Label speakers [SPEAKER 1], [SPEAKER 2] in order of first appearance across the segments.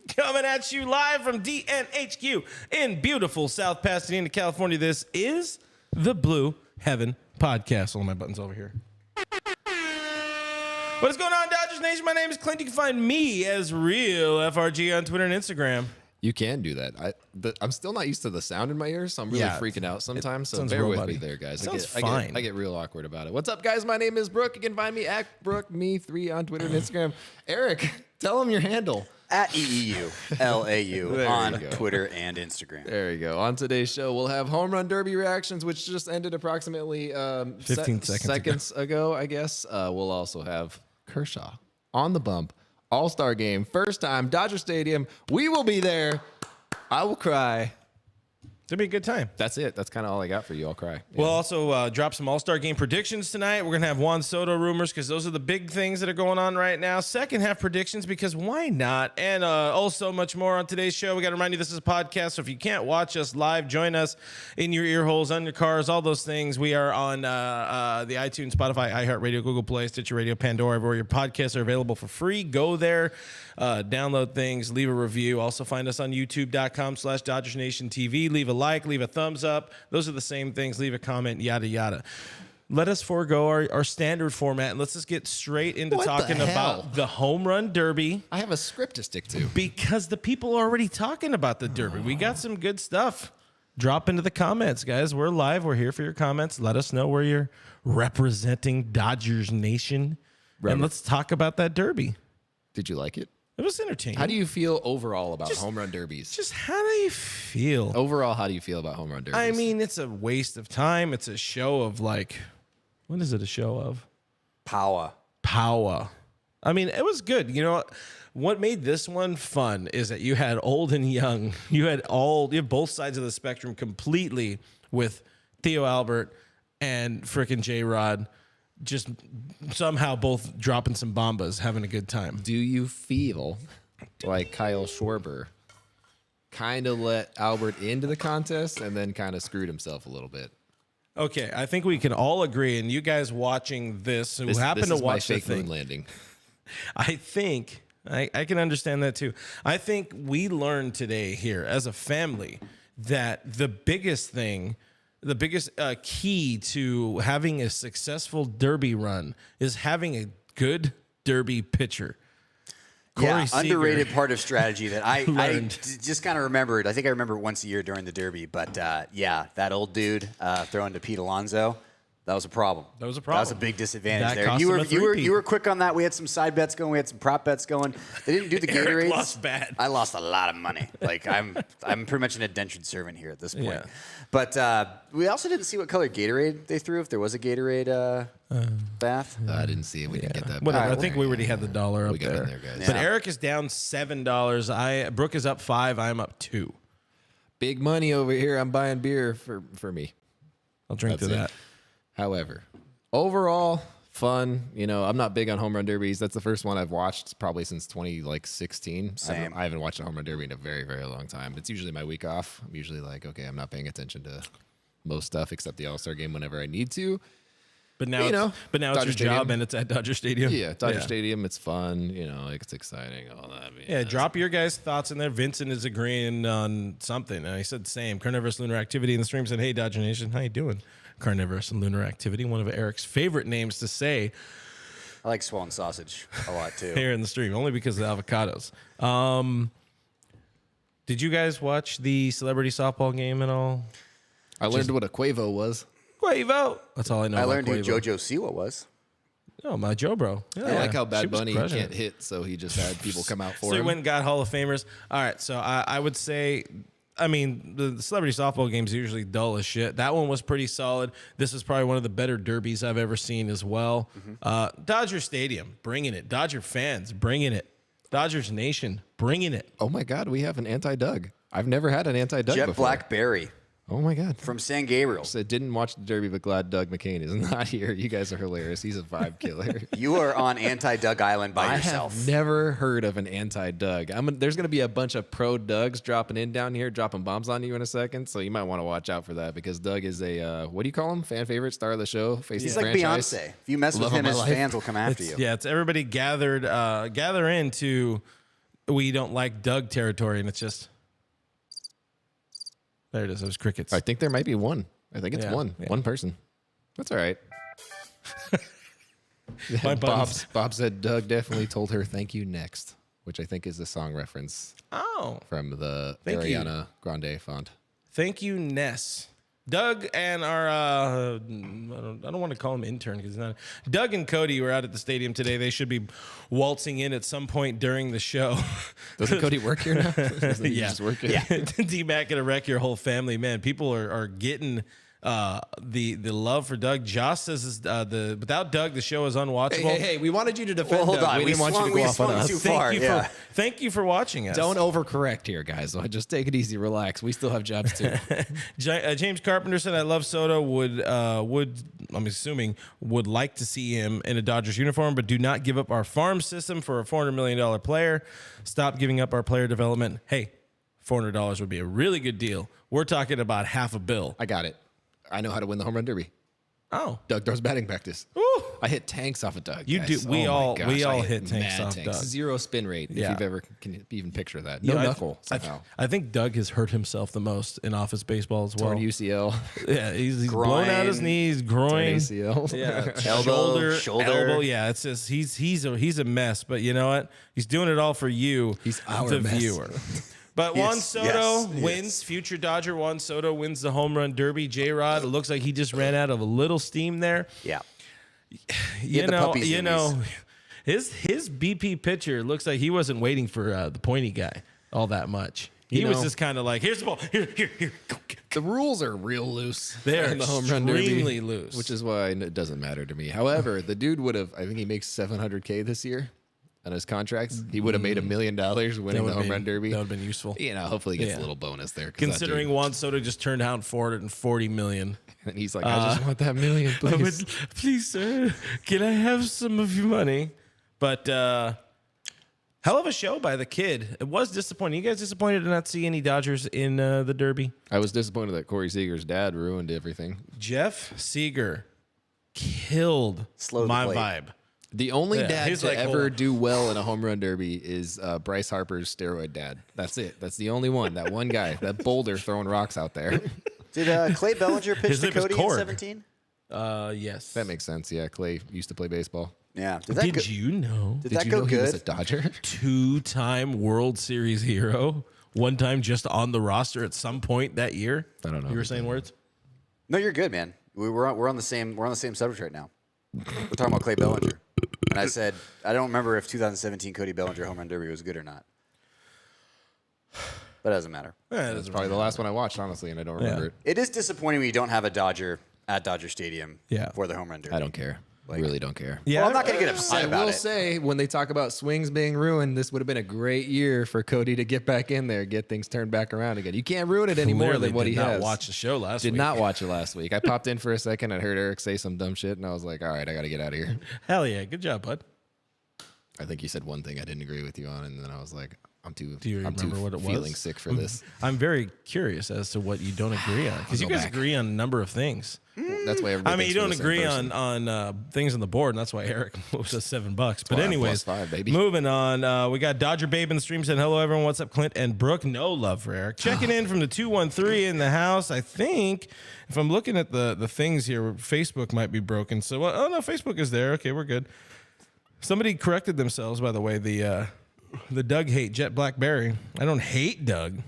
[SPEAKER 1] Coming at you live from DNHQ in beautiful South Pasadena, California. This is the Blue Heaven Podcast. All my buttons over here. What is going on, Dodgers Nation? My name is Clint. You can find me as Real FRG on Twitter and Instagram.
[SPEAKER 2] You can do that. I'm still not used to the sound in my ears, so I'm really freaking out sometimes. So bear with me there, guys. I get real awkward about it. What's up, guys? My name is Brooke. You can find me at BrookeMe3 on Twitter and Instagram. Eric, tell them your handle.
[SPEAKER 3] At EEULAU on Twitter and Instagram.
[SPEAKER 2] There you go. On today's show, we'll have home run derby reactions, which just ended approximately
[SPEAKER 1] 15 seconds
[SPEAKER 2] ago, I guess. We'll also have Kershaw on the bump. All-Star game. First time, Dodger Stadium. We will be there. I will cry.
[SPEAKER 1] It'll be a good time.
[SPEAKER 2] That's it. That's kind of all I got for you. I'll cry. Yeah.
[SPEAKER 1] We'll also drop some All-Star game predictions tonight. We're going to have Juan Soto rumors because those are the big things that are going on right now. Second half predictions because why not? And also much more on today's show. We got to remind you this is a podcast, so if you can't watch us live, join us in your ear holes, on your cars, all those things. We are on the iTunes, Spotify, iHeartRadio, Google Play, Stitcher Radio, Pandora, everywhere your podcasts are available for free. Go there, download things, leave a review. Also find us on youtube.com/DodgersNationTV. Leave a like, leave a thumbs up. Those are the same things. Leave a comment, yada, yada. Let us forego our standard format, and let's just get straight into talking about the home run derby.
[SPEAKER 2] I have a script to stick to.
[SPEAKER 1] Because the people are already talking about the derby. We got some good stuff. Drop into the comments, guys. We're live. We're here for your comments. Let us know where you're representing Dodgers Nation. And let's talk about that derby.
[SPEAKER 2] Did you like it?
[SPEAKER 1] It was entertaining.
[SPEAKER 2] How do you feel overall about home run derbies?
[SPEAKER 1] Just how do you feel?
[SPEAKER 2] Overall, how do you feel about home run derbies?
[SPEAKER 1] I mean, it's a waste of time. It's a show of what is it a show of?
[SPEAKER 3] Power.
[SPEAKER 1] I mean, it was good. You know, what made this one fun is that you had old and young. You have both sides of the spectrum completely with Theo Albert and frickin' J-Rod. Just somehow both dropping some bombas, having a good time.
[SPEAKER 2] Do you feel like Kyle Schwarber kind of let Albert into the contest and then kind of screwed himself a little bit?
[SPEAKER 1] Okay, I think we can all agree, and you guys watching this happen to watch the thing.
[SPEAKER 2] Moon landing.
[SPEAKER 1] I think I can understand that too. I think we learned today here as a family that the biggest thing. The biggest key to having a successful derby run is having a good derby pitcher.
[SPEAKER 3] Corey Seager, underrated part of strategy that I just kind of remembered. I think I remember it once a year during the derby. But, that old dude throwing to Pete Alonso, that was a problem. That was a big disadvantage there. You were quick on that. We had some side bets going. We had some prop bets going. They didn't do the Gatorades.
[SPEAKER 1] Eric lost bad.
[SPEAKER 3] I lost a lot of money. I'm pretty much an indentured servant here at this point.
[SPEAKER 1] Yeah.
[SPEAKER 3] But we also didn't see what color Gatorade they threw, if there was a Gatorade bath.
[SPEAKER 2] I didn't see it. We didn't get that.
[SPEAKER 1] Whatever. I think we already had the dollar up
[SPEAKER 2] we got
[SPEAKER 1] there.
[SPEAKER 2] In there, guys.
[SPEAKER 1] But Eric is down $7. Brooke is up $5. I'm up $2.
[SPEAKER 2] Big money over here. I'm buying beer for me.
[SPEAKER 1] I'll drink to that.
[SPEAKER 2] However, overall, fun. You know, I'm not big on home run derbies. That's the first one I've watched probably since 2016.
[SPEAKER 3] Same.
[SPEAKER 2] I haven't watched a home run derby in a very, very long time. It's usually my week off. I'm usually like, okay, I'm not paying attention to most stuff except the All-Star game whenever I need to.
[SPEAKER 1] But now, it's your job, and it's at Dodger Stadium.
[SPEAKER 2] Yeah, Dodger Stadium. It's fun. You know, it's exciting. All that.
[SPEAKER 1] Yeah, drop your guys' thoughts in there. Vincent is agreeing on something. And I said same. Carnivorous Lunar Activity in the stream said, "Hey, Dodger Nation, how you doing?" Carnivorous and Lunar Activity, one of Eric's favorite names to say.
[SPEAKER 3] I like swollen sausage a lot too.
[SPEAKER 1] Here in the stream, only because of the avocados. Did you guys watch the celebrity softball game at all?
[SPEAKER 2] I learned what a Quavo was.
[SPEAKER 1] Quavo. That's all I know.
[SPEAKER 3] I learned
[SPEAKER 1] who
[SPEAKER 3] JoJo Siwa was.
[SPEAKER 1] Oh, my Joe bro. Yeah,
[SPEAKER 2] I like how Bad Bunny can't hit, so he just had people come out for him.
[SPEAKER 1] So he went and got Hall of Famers. All right, so I would say, the celebrity softball games are usually dull as shit. That one was pretty solid. This is probably one of the better derbies I've ever seen as well. Mm-hmm. Dodger Stadium, bringing it. Dodger fans, bringing it. Dodgers Nation, bringing it.
[SPEAKER 2] Oh, my God, we have an anti-Doug. I've never had an anti-Doug before.
[SPEAKER 3] Jet Blackberry.
[SPEAKER 2] Oh, my God.
[SPEAKER 3] From San Gabriel.
[SPEAKER 2] So didn't watch the Derby, but glad Doug McCain is not here. You guys are hilarious. He's a vibe killer.
[SPEAKER 3] You are on anti-Doug Island by yourself.
[SPEAKER 2] I have never heard of an anti-Doug. There's going to be a bunch of pro-Dougs dropping in down here, dropping bombs on you in a second. So you might want to watch out for that because Doug is a, what do you call him? Fan favorite, star of the show?
[SPEAKER 3] He's like franchise. Beyonce. If you mess with him, his fans will come after you.
[SPEAKER 1] Yeah, it's everybody gather in to we don't like Doug territory, and it's just there it is. Those crickets.
[SPEAKER 2] I think there might be one. I think it's one person. That's all right. Bob said Doug definitely told her thank you next, which I think is a song reference. From the Ariana Grande font.
[SPEAKER 1] Thank you, Ness. Doug and our I don't want to call him intern because not Doug and Cody were out at the stadium today. They should be waltzing in at some point during the show.
[SPEAKER 2] Doesn't Cody work here now?
[SPEAKER 1] Yeah. D-Mac gonna wreck your whole family, man. People are getting the love for Doug. Josh says without Doug the show is unwatchable.
[SPEAKER 2] Hey, we wanted you to defend
[SPEAKER 3] hold
[SPEAKER 2] Doug.
[SPEAKER 3] on.
[SPEAKER 2] We didn't want you to go off on us.
[SPEAKER 3] Too far.
[SPEAKER 1] Thank you for watching us.
[SPEAKER 2] Don't overcorrect here, guys. Just take it easy, relax. We still have jobs too.
[SPEAKER 1] James Carpenter said I love Soto. Would I'm assuming would like to see him in a Dodgers uniform, but do not give up our farm system for a $400 million player. Stop giving up our player development. Hey, $400 would be a really good deal. We're talking about half a bill.
[SPEAKER 2] I got it. I know how to win the home run derby.
[SPEAKER 1] Oh,
[SPEAKER 2] Doug throws batting practice.
[SPEAKER 1] Ooh.
[SPEAKER 2] I hit tanks off of Doug.
[SPEAKER 1] You
[SPEAKER 2] guys.
[SPEAKER 1] do. We all hit tanks off
[SPEAKER 2] tanks.
[SPEAKER 1] Doug.
[SPEAKER 2] 0 spin rate.
[SPEAKER 1] Yeah.
[SPEAKER 2] If you've ever can even picture that. No knuckle.
[SPEAKER 1] I think Doug has hurt himself the most in office baseball as well.
[SPEAKER 2] Torn UCL.
[SPEAKER 1] Yeah, he's blown out his knees, groin,
[SPEAKER 2] ACL.
[SPEAKER 1] yeah,
[SPEAKER 3] shoulder,
[SPEAKER 1] elbow. Yeah, it's just he's a mess. But you know what? He's doing it all for you,
[SPEAKER 2] He's our
[SPEAKER 1] the
[SPEAKER 2] mess.
[SPEAKER 1] viewer. But Juan Soto wins. Future Dodger Juan Soto wins the home run derby. J-Rod, it looks like he just ran out of a little steam there.
[SPEAKER 3] Yeah.
[SPEAKER 1] You know, his BP pitcher looks like he wasn't waiting for the pointy guy all that much. He was just kind of like, here's the ball. Here. Go.
[SPEAKER 2] The rules are real loose.
[SPEAKER 1] They're
[SPEAKER 2] in the home run derby,
[SPEAKER 1] extremely loose.
[SPEAKER 2] which is why it doesn't matter to me. However, the dude would have, I think he makes $700K this year on his contracts. He would have made $1 million winning the home run derby.
[SPEAKER 1] That would have been useful.
[SPEAKER 2] You know, hopefully he gets a little bonus there.
[SPEAKER 1] Considering Juan Soto just turned down $440 million.
[SPEAKER 2] And he's like, I just want that $1 million, please.
[SPEAKER 1] Please, sir, can I have some of your money? But hell of a show by the kid. It was disappointing. You guys disappointed to not see any Dodgers in the Derby?
[SPEAKER 2] I was disappointed that Corey Seager's dad ruined everything.
[SPEAKER 1] Jeff Seager killed my vibe.
[SPEAKER 2] The only dad to ever do well in a home run derby is Bryce Harper's steroid dad. That's it. That's the only one. That one guy, that boulder throwing rocks out there.
[SPEAKER 3] Did Clay Bellinger pitch to Cody in 17?
[SPEAKER 1] Yes.
[SPEAKER 2] That makes sense. Yeah, Clay used to play baseball.
[SPEAKER 3] Yeah.
[SPEAKER 1] Did you know?
[SPEAKER 3] Did that go good?
[SPEAKER 2] He was a Dodger?
[SPEAKER 1] 2-time World Series hero. One time just on the roster at some point that year.
[SPEAKER 2] I don't know.
[SPEAKER 1] You were saying words?
[SPEAKER 3] No, you're good, man. We're on the same subject right now. We're talking about Clay Bellinger. And I said, I don't remember if 2017 Cody Bellinger home run derby was good or not. But it doesn't matter.
[SPEAKER 2] Yeah, that's probably the last one I watched, honestly, and I don't remember it.
[SPEAKER 3] It is disappointing when you don't have a Dodger at Dodger Stadium for the home run derby.
[SPEAKER 2] I don't care. I really don't care.
[SPEAKER 3] Yeah, well, I'm not going to get upset about it.
[SPEAKER 2] I will say, when they talk about swings being ruined, this would have been a great year for Cody to get back in there, get things turned back around again. You can't ruin it any more than what he has.
[SPEAKER 1] Did not watch the show last week.
[SPEAKER 2] Did not watch it last week. I popped in for a second. I heard Eric say some dumb shit, and I was like, all right, I got to get out of here.
[SPEAKER 1] Hell yeah. Good job, bud.
[SPEAKER 2] I think you said one thing I didn't agree with you on, and then I was like, I'm too
[SPEAKER 1] feeling
[SPEAKER 2] sick for this.
[SPEAKER 1] I'm very curious as to what you don't agree on, because you guys agree on a number of things.
[SPEAKER 2] That's why everybody.
[SPEAKER 1] I mean, you don't agree on things on the board, and that's why Eric was us $7. But anyways,
[SPEAKER 2] +5, baby.
[SPEAKER 1] Moving on. We got Dodger Babe in the stream saying, hello, everyone. What's up, Clint and Brooke? No love for Eric. Checking in from the 213 in the house. I think if I'm looking at the things here, Facebook might be broken. So, oh, no, Facebook is there. Okay, we're good. Somebody corrected themselves, by the way. The Doug hate Jet Blackberry. I don't hate Doug.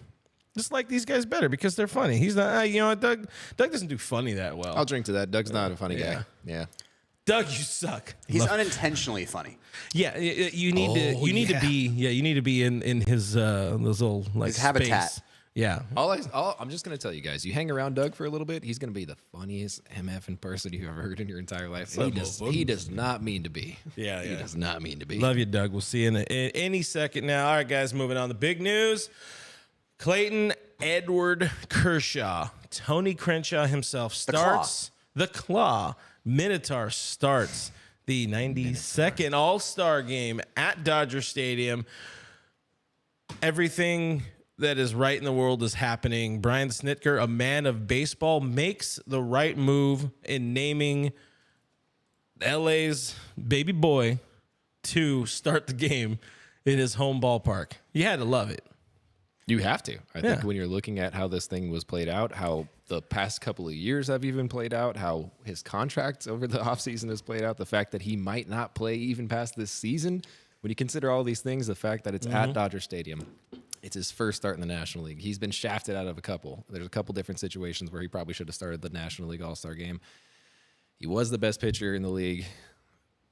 [SPEAKER 1] Just like these guys better because they're funny. He's not, you know, Doug doesn't do funny that well.
[SPEAKER 2] I'll drink to that. Doug's not a funny guy. Yeah.
[SPEAKER 1] Doug, you suck.
[SPEAKER 3] He's unintentionally funny.
[SPEAKER 1] Yeah, you need to be in his those little like
[SPEAKER 3] his habitat.
[SPEAKER 1] Space. Yeah.
[SPEAKER 2] I'm just gonna tell you guys. You hang around Doug for a little bit, he's gonna be the funniest MF in person you've ever heard in your entire life. He does not mean to be.
[SPEAKER 1] Yeah.
[SPEAKER 2] He does not mean to be.
[SPEAKER 1] Love you, Doug. We'll see you in any second now. All right, guys, moving on. The big news. Clayton Edward Kershaw, Tony Crenshaw himself starts the Claw. Minotaur starts the 92nd All-Star game at Dodger Stadium. Everything that is right in the world is happening. Brian Snitker, a man of baseball, makes the right move in naming LA's baby boy to start the game. in his home ballpark. You had to love it.
[SPEAKER 2] You have to. I think when you're looking at how this thing was played out, how the past couple of years have even played out, how his contract over the offseason has played out, the fact that he might not play even past this season, when you consider all these things, the fact that it's at Dodger Stadium, it's his first start in the National League. He's been shafted out of a couple. There's a couple different situations where he probably should have started the National League All-Star game. He was the best pitcher in the league.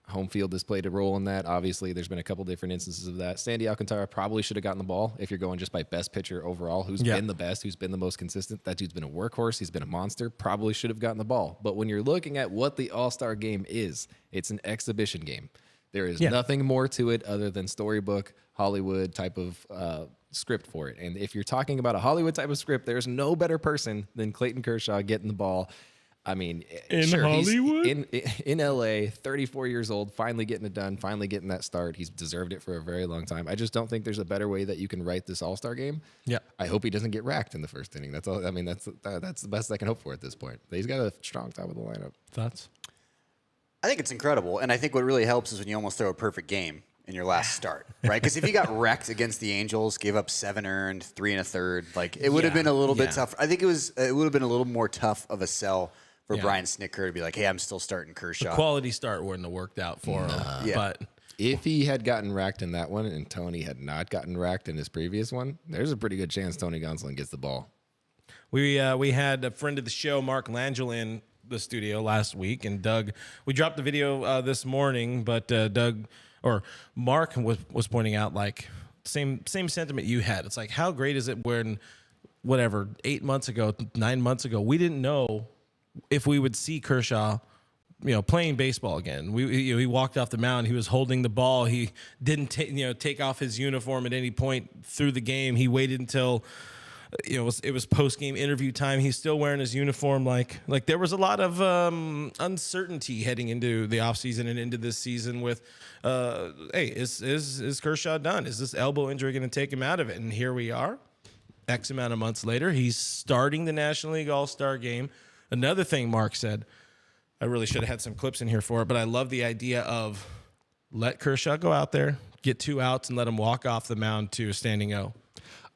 [SPEAKER 2] Home field has played a role in that. Obviously, there's been a couple different instances of that. Sandy Alcantara probably should have gotten the ball if you're going just by best pitcher overall. Who's been the best? Who's been the most consistent? That dude's been a workhorse. He's been a monster. Probably should have gotten the ball. But when you're looking at what the All-Star game is, it's an exhibition game. There is nothing more to it other than storybook, Hollywood type of script for it. And if you're talking about a Hollywood type of script, there's no better person than Clayton Kershaw getting the ball. I mean,
[SPEAKER 1] in Hollywood?
[SPEAKER 2] He's in LA, 34 years old, finally getting it done, finally getting that start. He's deserved it for a very long time. I just don't think there's a better way that you can write this All-Star game.
[SPEAKER 1] Yeah.
[SPEAKER 2] I hope he doesn't get racked in the first inning. That's all. I mean, that's the best I can hope for at this point. He's got a strong top of the lineup.
[SPEAKER 1] Thoughts?
[SPEAKER 3] I think it's incredible, and I think what really helps is when you almost throw a perfect game in your last start, right? Because if you got wrecked against the Angels, gave up 7 earned, 3 1/3, like it would have been a little bit tough. I think it would have been a little more tough of a sell for Brian Snitker to be like, hey, I'm still starting Kershaw.
[SPEAKER 1] The quality start wouldn't have worked out for him. But
[SPEAKER 2] if he had gotten racked in that one and Tony had not gotten racked in his previous one, there's a pretty good chance Tony Gonsolin gets the ball.
[SPEAKER 1] We had a friend of the show, Mark Langell, in the studio last week, and Doug, we dropped the video this morning, but Mark was pointing out, like, same sentiment you had. It's like, how great is it when, 8 months ago, 9 months ago, we didn't know if we would see Kershaw, playing baseball again. He walked off the mound. He was holding the ball. He didn't take off his uniform at any point through the game. He waited until it was post game interview time. He's still wearing his uniform. Like there was a lot of uncertainty heading into the offseason and into this season with, hey, is Kershaw done? Is this elbow injury going to take him out of it? And here we are, X amount of months later. He's starting the National League All-Star game. Another thing Mark said, I really should have had some clips in here for it, but I love the idea of let Kershaw go out there, get 2 outs, and let him walk off the mound to a standing O.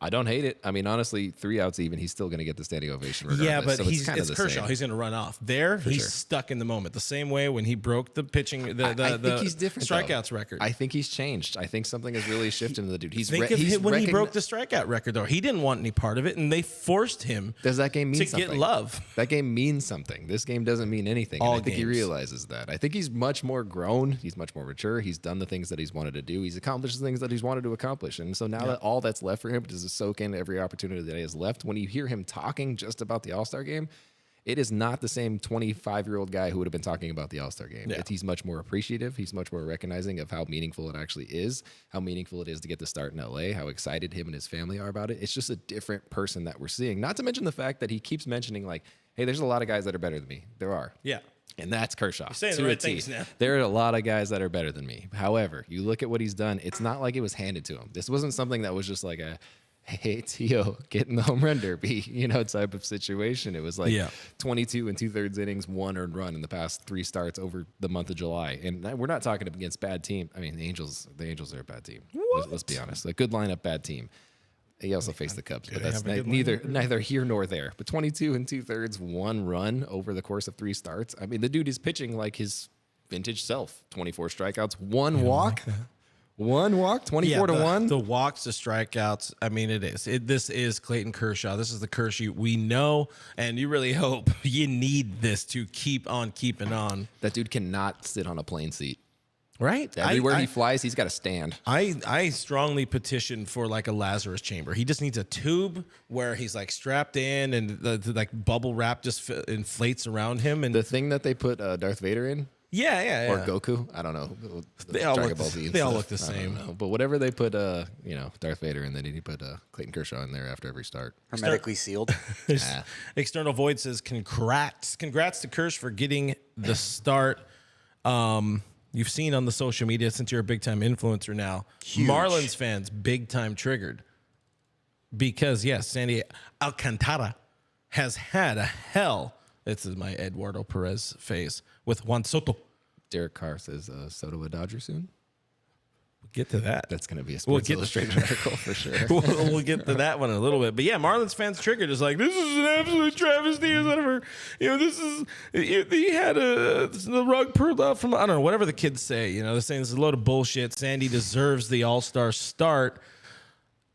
[SPEAKER 2] I don't hate it. I mean, honestly, 3 outs even, he's still going to get the standing ovation regardless.
[SPEAKER 1] Yeah, but
[SPEAKER 2] so
[SPEAKER 1] it's Kershaw. Same. He's going to run off. He's stuck in the moment. The same way when he broke the pitching, I think he's different, strikeouts record.
[SPEAKER 2] I think he's changed. I think something has really shifted in the dude.
[SPEAKER 1] He broke the strikeout record, though. He didn't want any part of it, and they forced him
[SPEAKER 2] Does that game mean
[SPEAKER 1] to
[SPEAKER 2] something?
[SPEAKER 1] Get love.
[SPEAKER 2] That game means something. This game doesn't mean anything. And I think he realizes that. I think he's much more grown. He's much more mature. He's done the things that he's wanted to do. He's accomplished the things that he's wanted to accomplish. And so now that all that's left for him is to soak in every opportunity that he has left. When you hear him talking just about the All-Star game, it is not the same 25-year-old guy who would have been talking about the All-Star game. Yeah. He's much more appreciative. He's much more recognizing of how meaningful it actually is, how meaningful it is to get the start in LA, how excited him and his family are about it. It's just a different person that we're seeing. Not to mention the fact that he keeps mentioning, like, hey, there's a lot of guys that are better than me. There are. Yeah. And that's Kershaw. You're saying the right things now. There are a lot of guys that are better than me. However, you look at what he's done, it's not like it was handed to him. This wasn't something that was just like a, hey, T.O., getting the home run derby, type of situation. It was like 22 2/3 innings, 1 earned run in the past 3 starts over the month of July. And we're not talking against bad team. I mean, the Angels are a bad team. Let's be honest. A good lineup, bad team. He also faced the Cubs, but that's neither here nor there. But 22 2/3, 1 run over the course of 3 starts. I mean, the dude is pitching like his vintage self. 24 strikeouts, 1 walk. Like 1 walk, 24-1.
[SPEAKER 1] The walks, the strikeouts. I mean, it is. This is Clayton Kershaw. This is the Kershaw we know, and you really hope you need this to keep on keeping on.
[SPEAKER 2] That dude cannot sit on a plane seat.
[SPEAKER 1] Right?
[SPEAKER 2] Everywhere he flies, he's got to stand.
[SPEAKER 1] I strongly petition for like a Lazarus chamber. He just needs a tube where he's like strapped in and the like bubble wrap just inflates around him. And
[SPEAKER 2] the thing that they put Darth Vader in.
[SPEAKER 1] Yeah.
[SPEAKER 2] Or Goku. I don't know.
[SPEAKER 1] They all look the same.
[SPEAKER 2] But whatever they put, Darth Vader in, then he put Clayton Kershaw in there after every start.
[SPEAKER 3] Hermetically sealed.
[SPEAKER 1] External Void says, congrats to Kersh for getting the start. You've seen on the social media, since you're a big-time influencer now, huge. Marlins fans big-time triggered. Because, yes, Sandy Alcantara has had a hell. This is my Eduardo Perez face with Juan Soto.
[SPEAKER 2] Derek Carr says Soto a Dodger soon.
[SPEAKER 1] Get to that.
[SPEAKER 2] That's going to be a Sports Illustrated article for sure.
[SPEAKER 1] We'll get to that one in a little bit. But yeah, Marlins fans triggered is like, this is an absolute travesty. Whatever. This is, he had the rug pulled out from, I don't know, whatever the kids say. They're saying this is a load of bullshit. Sandy deserves the all-star start.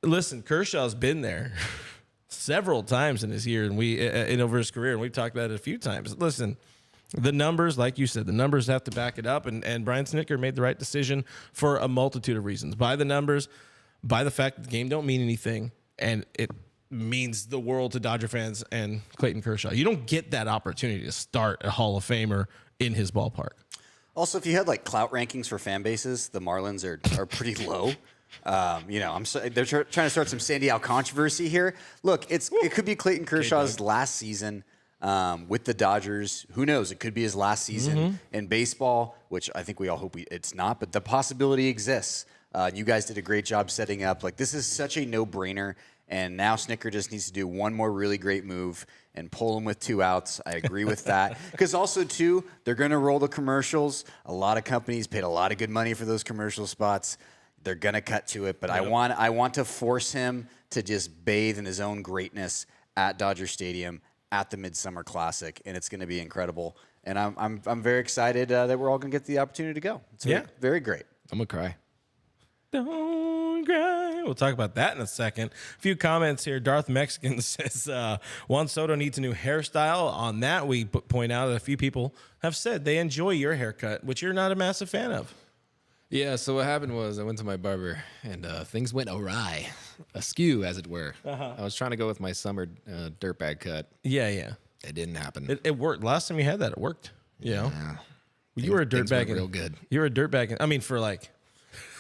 [SPEAKER 1] Listen, Kershaw's been there several times in his year and over his career, and we've talked about it a few times. Listen, the numbers, like you said, the numbers have to back it up, and Brian Snitker made the right decision for a multitude of reasons. By the numbers, by the fact that the game don't mean anything, and it means the world to Dodger fans and Clayton Kershaw. You don't get that opportunity to start a Hall of Famer in his ballpark.
[SPEAKER 3] Also, if you had like clout rankings for fan bases, the Marlins are pretty low. They're trying to start some Sandy Al controversy here. Look, it could be Clayton Kershaw's last season with the Dodgers. Who knows? It could be his last season in baseball, which I think we all hope it's not, but the possibility exists. You guys did a great job setting up. Like, this is such a no-brainer, and now Snitker just needs to do one more really great move and pull him with 2 outs. I agree with that. Because also, too, they're going to roll the commercials. A lot of companies paid a lot of good money for those commercial spots. They're going to cut to it, but yep. I want to force him to just bathe in his own greatness at Dodger Stadium at the Midsummer Classic, and it's going to be incredible. And I'm very excited that we're all going to get the opportunity to go. It's very, very great.
[SPEAKER 2] I'm going to cry.
[SPEAKER 1] Don't cry. We'll talk about that in a second. A few comments here. Darth Mexican says Juan Soto needs a new hairstyle. On that, we point out that a few people have said they enjoy your haircut, which you're not a massive fan of.
[SPEAKER 2] Yeah, so what happened was I went to my barber, and things went awry, askew, as it were. I was trying to go with my summer dirtbag cut.
[SPEAKER 1] Yeah.
[SPEAKER 2] It didn't happen.
[SPEAKER 1] It worked. Last time you had that, it worked.
[SPEAKER 2] Yeah.
[SPEAKER 1] You were a dirtbag.
[SPEAKER 2] Real good.
[SPEAKER 1] You were a dirtbag. I mean, for like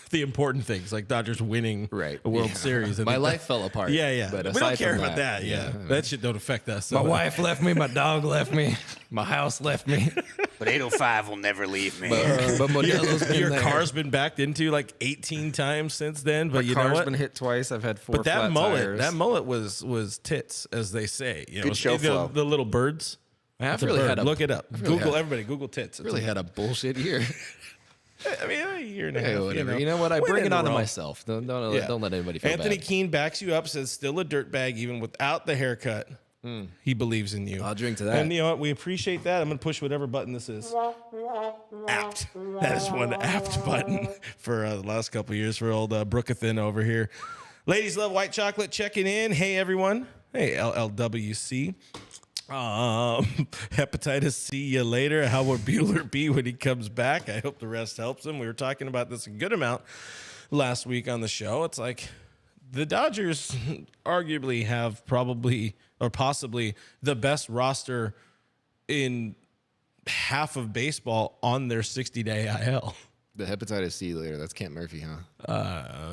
[SPEAKER 1] the important things, like Dodgers winning a World Series. And
[SPEAKER 2] my life fell apart.
[SPEAKER 1] Yeah.
[SPEAKER 2] But
[SPEAKER 1] we don't care about that. Yeah. That shit don't affect us.
[SPEAKER 2] My wife left me. My dog left me. My house left me.
[SPEAKER 3] But 805 will never leave me.
[SPEAKER 2] But
[SPEAKER 1] your car's been backed into like 18 times since then. But
[SPEAKER 2] my
[SPEAKER 1] you know what?
[SPEAKER 2] car's been hit twice. I've had 4
[SPEAKER 1] But that
[SPEAKER 2] flat
[SPEAKER 1] mullet,
[SPEAKER 2] tires.
[SPEAKER 1] that mullet was tits, as they say.
[SPEAKER 3] Good show flow.
[SPEAKER 1] The little birds.
[SPEAKER 2] I've really had
[SPEAKER 1] look it up. Everybody Google tits.
[SPEAKER 2] Really had a bullshit year.
[SPEAKER 1] I mean, a year and a half.
[SPEAKER 2] Hey, whatever. You know what? I bring it on to myself. Don't let anybody feel
[SPEAKER 1] Anthony
[SPEAKER 2] bad.
[SPEAKER 1] Keene backs you up, says still a dirtbag even without the haircut. He believes in you.
[SPEAKER 2] I'll drink to that.
[SPEAKER 1] And you know what? We appreciate that. I'm going to push whatever button this is. Apt. That is one apt button for the last couple of years for old Brookathan over here. Ladies love white chocolate checking in. Hey, everyone. Hey, LLWC. Hepatitis see you later. How will Bueller be when he comes back? I hope the rest helps him. We were talking about this a good amount last week on the show. It's like the Dodgers arguably have probably or possibly the best roster in half of baseball on their 60-day IL.
[SPEAKER 2] The hepatitis see you later. That's Kent Murphy, huh?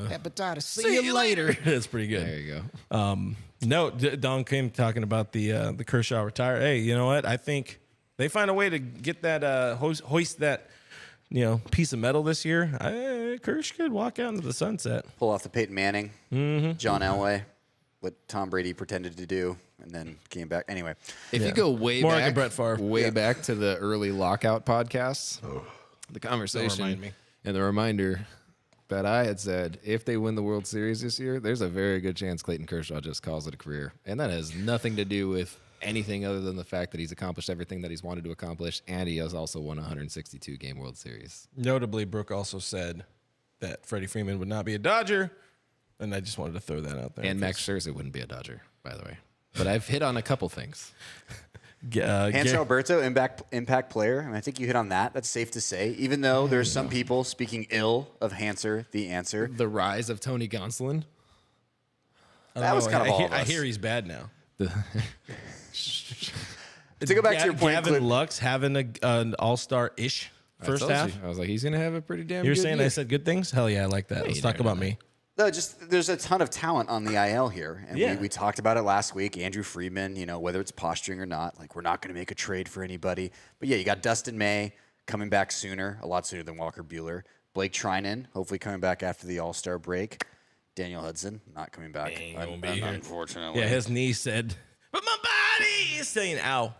[SPEAKER 1] Hepatitis see you later. That's pretty good.
[SPEAKER 2] There you go.
[SPEAKER 1] No, Don Kim talking about the Kershaw retire. Hey, you know what? I think they find a way to get that hoist that piece of metal this year. Kersh could walk out into the sunset.
[SPEAKER 3] Pull off the Peyton Manning, John Elway, what Tom Brady pretended to do, and then came back. Anyway,
[SPEAKER 2] if you go way
[SPEAKER 1] more
[SPEAKER 2] back,
[SPEAKER 1] like Brett Favre.
[SPEAKER 2] Back to the early lockout podcasts, the conversation and the reminder that I had said, if they win the World Series this year, there's a very good chance Clayton Kershaw just calls it a career. And that has nothing to do with anything other than the fact that he's accomplished everything that he's wanted to accomplish, and he has also won a 162-game World Series.
[SPEAKER 1] Notably, Brooke also said that Freddie Freeman would not be a Dodger, and I just wanted to throw that out there.
[SPEAKER 2] And Max Scherzer wouldn't be a Dodger, by the way. But I've hit on a couple things.
[SPEAKER 3] Hanser Alberto, impact player. I mean, I think you hit on that. That's safe to say. Even though there's some people speaking ill of Hanser, the answer.
[SPEAKER 2] The rise of Tony Gonsolin.
[SPEAKER 3] That was kind of all of us.
[SPEAKER 1] I hear he's bad now.
[SPEAKER 3] To go back to your point,
[SPEAKER 1] Gavin Lux having an all-star-ish first half.
[SPEAKER 2] I was like, he's going to have a pretty damn
[SPEAKER 1] You're
[SPEAKER 2] good
[SPEAKER 1] saying
[SPEAKER 2] year.
[SPEAKER 1] I said good things? Hell yeah, I like that. Let's talk about me.
[SPEAKER 3] No, just there's a ton of talent on the IL here. And we talked about it last week. Andrew Friedman, whether it's posturing or not, like we're not going to make a trade for anybody. But yeah, you got Dustin May coming back sooner, a lot sooner than Walker Buehler. Blake Trinan, hopefully coming back after the All-Star break. Daniel Hudson, not coming back.
[SPEAKER 1] He won't be here.
[SPEAKER 3] Unfortunately.
[SPEAKER 1] Yeah, his knee said, but my body is saying ow.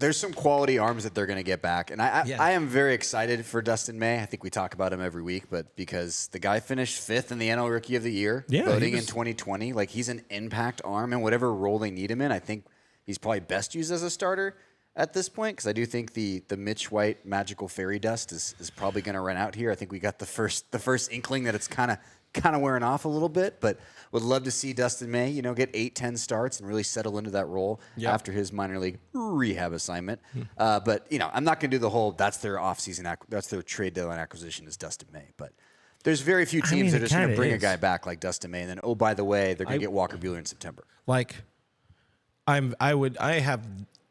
[SPEAKER 3] There's some quality arms that they're going to get back. And I am very excited for Dustin May. I think we talk about him every week, but because the guy finished 5th in the NL Rookie of the Year, voting in 2020. Like, he's an impact arm, and whatever role they need him in, I think he's probably best used as a starter at this point, because I do think the Mitch White magical fairy dust is probably going to run out here. I think we got the first inkling that it's kind of wearing off a little bit, but would love to see Dustin May, get 8-10 starts and really settle into that role after his minor league rehab assignment. But I'm not going to do the whole that's their offseason, that's their trade deadline acquisition is Dustin May. But there's very few teams that are just going to bring a guy back like Dustin May, and then by the way, they're going to get Walker Buehler in September.
[SPEAKER 1] Like, I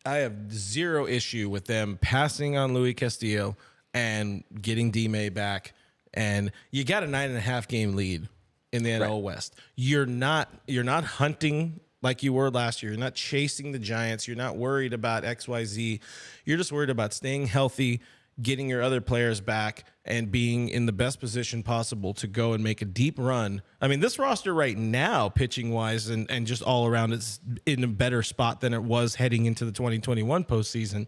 [SPEAKER 1] have zero issue with them passing on Luis Castillo and getting D-May back. And you got a 9.5 game lead in the NL West. You're not hunting like you were last year. You're not chasing the Giants. You're not worried about XYZ. You're just worried about staying healthy, getting your other players back, and being in the best position possible to go and make a deep run. I mean, this roster right now, pitching-wise and just all around, it's in a better spot than it was heading into the 2021 postseason.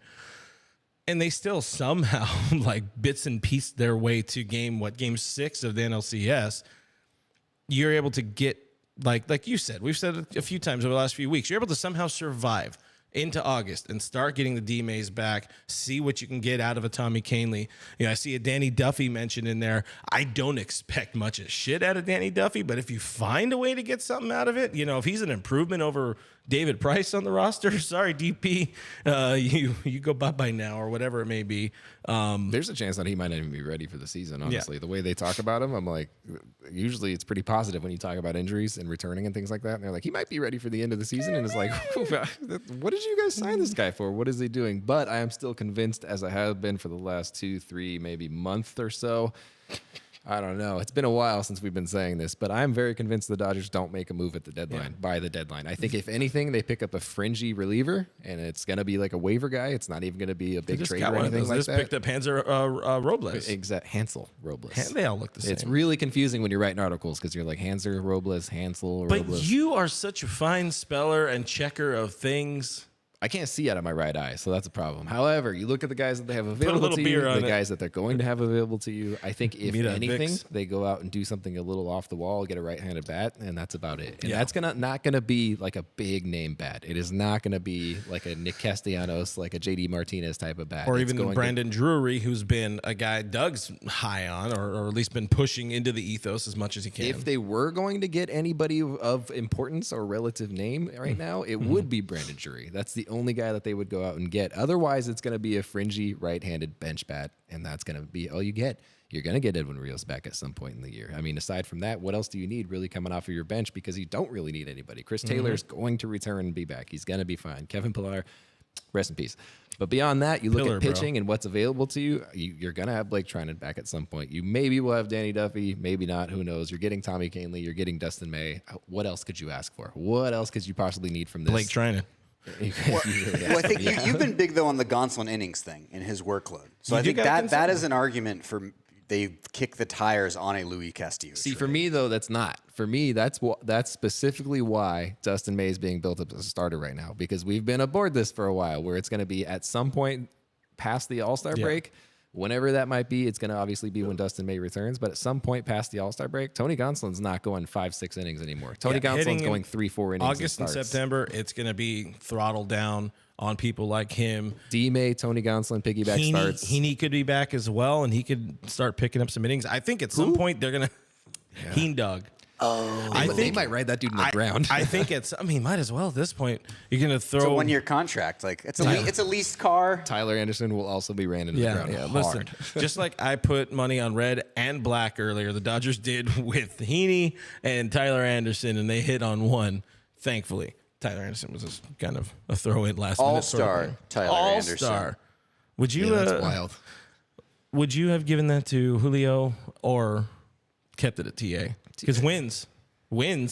[SPEAKER 1] And they still somehow, like, bits and pieces their way to game 6 of the NLCS. You're able to get, like you said, we've said it a few times over the last few weeks, you're able to somehow survive into August and start getting the D-Mays back, see what you can get out of a Tommy Kahnle. I see a Danny Duffy mentioned in there. I don't expect much of shit out of Danny Duffy, but if you find a way to get something out of it, if he's an improvement over David Price on the roster, sorry, DP, you go bye-bye now or whatever it may be.
[SPEAKER 2] There's a chance that he might not even be ready for the season, honestly. The way they talk about him, I'm like, usually it's pretty positive when you talk about injuries and returning and things like that. And they're like, he might be ready for the end of the season. And it's like, what did you guys sign this guy for? What is he doing? But I am still convinced, as I have been for the last 2, 3, maybe month or so. I don't know. It's been a while since we've been saying this, but I'm very convinced the Dodgers don't make a move at the deadline, by the deadline. I think if anything, they pick up a fringy reliever, and it's going to be like a waiver guy. It's not even going to be a big trade or anything like that. They just
[SPEAKER 1] picked up Robles.
[SPEAKER 2] Exactly. Hansel Robles.
[SPEAKER 1] They all look the same.
[SPEAKER 2] It's really confusing when you're writing articles because you're like Hanser, Robles, Hansel, Robles.
[SPEAKER 1] But you are such a fine speller and checker of things.
[SPEAKER 2] I can't see out of my right eye, so that's a problem. However, you look at the guys that they have available to you, the guys that they're going to have available to you. I think if anything, they go out and do something a little off the wall, get a right-handed bat, and that's about it. And that's not gonna be like a big name bat. It is not gonna be like a Nick Castellanos, like a JD Martinez type of bat,
[SPEAKER 1] or even Brandon Drury, who's been a guy Doug's high on, or at least been pushing into the ethos as much as he can.
[SPEAKER 2] If they were going to get anybody of importance or relative name right now, it would be Brandon Drury. That's the only guy that they would go out and get. Otherwise, it's going to be a fringy right-handed bench bat, and that's going to be all you get. You're going to get Edwin Rios back at some point in the year. I mean, aside from that, what else do you need really coming off of your bench? Because you don't really need anybody. Chris Taylor is going to return and be back. He's going to be fine. Kevin Pillar, rest in peace. But beyond that, you look at pitching and what's available to you. You're going to have Blake Trinan back at some point. You maybe will have Danny Duffy, maybe not. Who knows? You're getting Tommy Kahnle. You're getting Dustin May. What else could you ask for? What else could you possibly need from this?
[SPEAKER 1] Blake Trinan.
[SPEAKER 3] Well, I think you've been big, though, on the Gonsolin innings thing and his workload. So I think that is an argument for they kick the tires on a Luis Castillo.
[SPEAKER 2] See, for me, though, that's not. For me, that's specifically why Dustin May is being built up as a starter right now, because we've been aboard this for a while, where it's going to be at some point past the All-Star break. Whenever that might be, it's going to obviously be when Dustin May returns. But at some point past the All-Star break, Tony Gonsolin's not going 5-6 innings anymore. Tony Gonsolin's going 3-4 innings.
[SPEAKER 1] August and September, it's going to be throttled down on people like him.
[SPEAKER 2] D-May, Tony Gonsolin, piggyback starts.
[SPEAKER 1] Heaney could be back as well, and he could start picking up some innings. I think at some point they're going to Heen Dog.
[SPEAKER 3] Oh,
[SPEAKER 2] I think they might ride that dude in the ground.
[SPEAKER 1] I think might as well at this point. You're going to throw
[SPEAKER 3] it's a 1-year contract. Like it's a leased car.
[SPEAKER 2] Tyler Anderson will also be ran into the ground.
[SPEAKER 1] Yeah, listen. Just like I put money on red and black earlier, the Dodgers did with Heaney and Tyler Anderson, and they hit on one. Thankfully, Tyler Anderson was just kind of a throw-in last minute.
[SPEAKER 3] All-star Tyler Anderson.
[SPEAKER 1] All-star. Would you?
[SPEAKER 2] That's wild.
[SPEAKER 1] Would you have given that to Julio or kept it at TA? Because wins.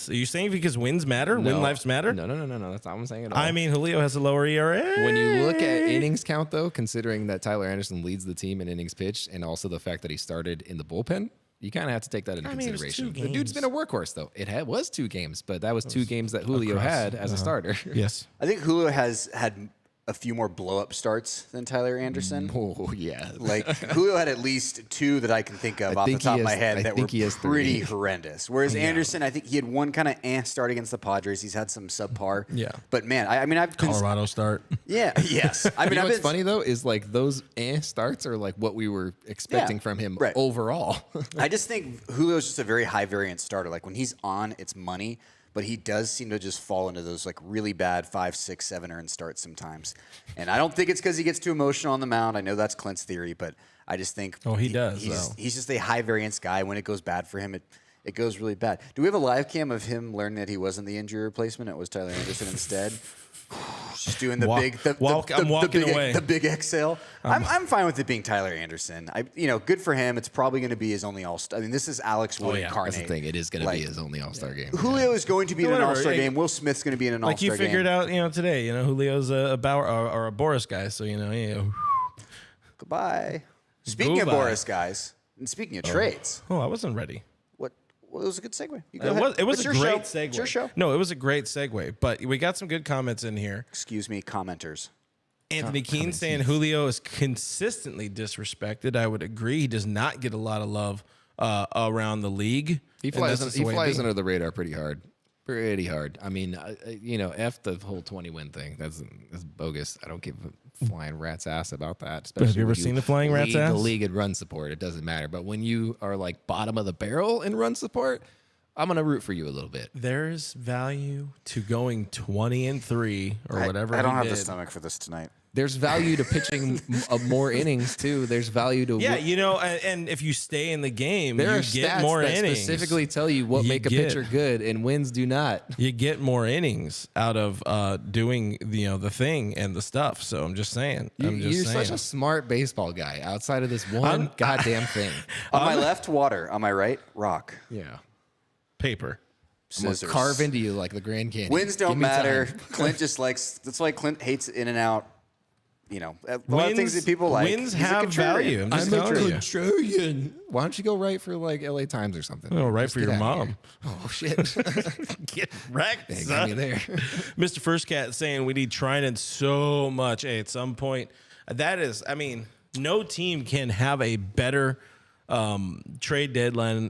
[SPEAKER 1] Are you saying because wins matter?
[SPEAKER 2] No.
[SPEAKER 1] Win lives matter?
[SPEAKER 2] No. That's not what I'm saying at all.
[SPEAKER 1] I mean, Julio has a lower ERA.
[SPEAKER 2] When you look at innings count, though, considering that Tyler Anderson leads the team in innings pitched and also the fact that he started in the bullpen, you kind of have to take that into consideration. The dude's been a workhorse, though. It was 2 games, but that was 2 games that Julio had as a starter.
[SPEAKER 1] Yes.
[SPEAKER 3] I think Julio has had a few more blow-up starts than Tyler Anderson.
[SPEAKER 2] Oh, yeah.
[SPEAKER 3] Like, Julio had at least 2 that I can think of off the top of my head that were pretty horrendous. Whereas Anderson, I think he had one kind of start against the Padres. He's had some subpar.
[SPEAKER 1] Yeah.
[SPEAKER 3] But, man, I mean, I've been...
[SPEAKER 1] Colorado start.
[SPEAKER 3] Yeah, yes. I mean,
[SPEAKER 2] what's funny, though, is, like, those starts are, like, what we were expecting from him overall.
[SPEAKER 3] I just think Julio's just a very high-variance starter. Like, when he's on, it's money. But he does seem to just fall into those like really bad 5, 6, 7 earned starts sometimes. And I don't think it's because he gets too emotional on the mound. I know that's Clint's theory, but I just think
[SPEAKER 1] he does.
[SPEAKER 3] He's just a high variance guy. When it goes bad for him, it goes really bad. Do we have a live cam of him learning that he wasn't the injury replacement? It was Tyler Anderson instead. Just doing the big exhale. I'm fine with it being Tyler Anderson. Good for him. It's probably going to be his only All-Star. I mean, this is Alex Wood incarnate.
[SPEAKER 2] That's the thing. It is going to be his only All-Star game.
[SPEAKER 3] Julio is going to be in an All-Star game. Will Smith's going to be in an All-Star game.
[SPEAKER 1] Like you figured out, today. Julio's a Bauer or a Boris guy. So
[SPEAKER 3] Goodbye. Speaking of Boris guys, and speaking of trades.
[SPEAKER 1] Oh, I wasn't ready.
[SPEAKER 3] Well, it was a good segue.
[SPEAKER 1] It was a great segue.
[SPEAKER 3] It's your show.
[SPEAKER 1] No, it was a great segue. But we got some good comments in here.
[SPEAKER 3] Excuse me, commenters.
[SPEAKER 1] Anthony Keene saying Julio is consistently disrespected. I would agree. He does not get a lot of love around the league.
[SPEAKER 2] He flies under the radar pretty hard. Pretty hard. I mean, F the whole 20-win thing. That's bogus. I don't give a flying rat's ass about that. Especially
[SPEAKER 1] have you ever seen the flying rat's ass?
[SPEAKER 2] The league in run support, it doesn't matter. But when you are like bottom of the barrel in run support, I'm gonna root for you a little bit.
[SPEAKER 1] There's value to going 20-3 or whatever.
[SPEAKER 3] I don't have the stomach for this tonight.
[SPEAKER 2] There's value to pitching more innings too. There's value to
[SPEAKER 1] and if you stay in the game, you get more innings.
[SPEAKER 2] Specifically tell you what make a pitcher good, and wins do not.
[SPEAKER 1] You get more innings out of doing the thing and the stuff. So I'm just saying.
[SPEAKER 2] You're such a smart baseball guy. Outside of this one goddamn thing.
[SPEAKER 3] On my left, water. On my right, rock.
[SPEAKER 2] Yeah.
[SPEAKER 1] Paper.
[SPEAKER 3] Scissors.
[SPEAKER 2] I'm gonna carve into you like the Grand Canyon.
[SPEAKER 3] Wins don't matter. Clint just likes. That's why Clint hates in and out. A lot of things that people like.
[SPEAKER 1] Wins have value. I'm
[SPEAKER 2] a contrarian. Why don't you go write for like LA Times or something?
[SPEAKER 1] Oh, write for your mom.
[SPEAKER 2] Oh shit!
[SPEAKER 1] Get wrecked.
[SPEAKER 2] Hey, got me there.
[SPEAKER 1] Mr. First Cat saying we need Trinan so much. Hey, at some point, that is. I mean, no team can have a better trade deadline,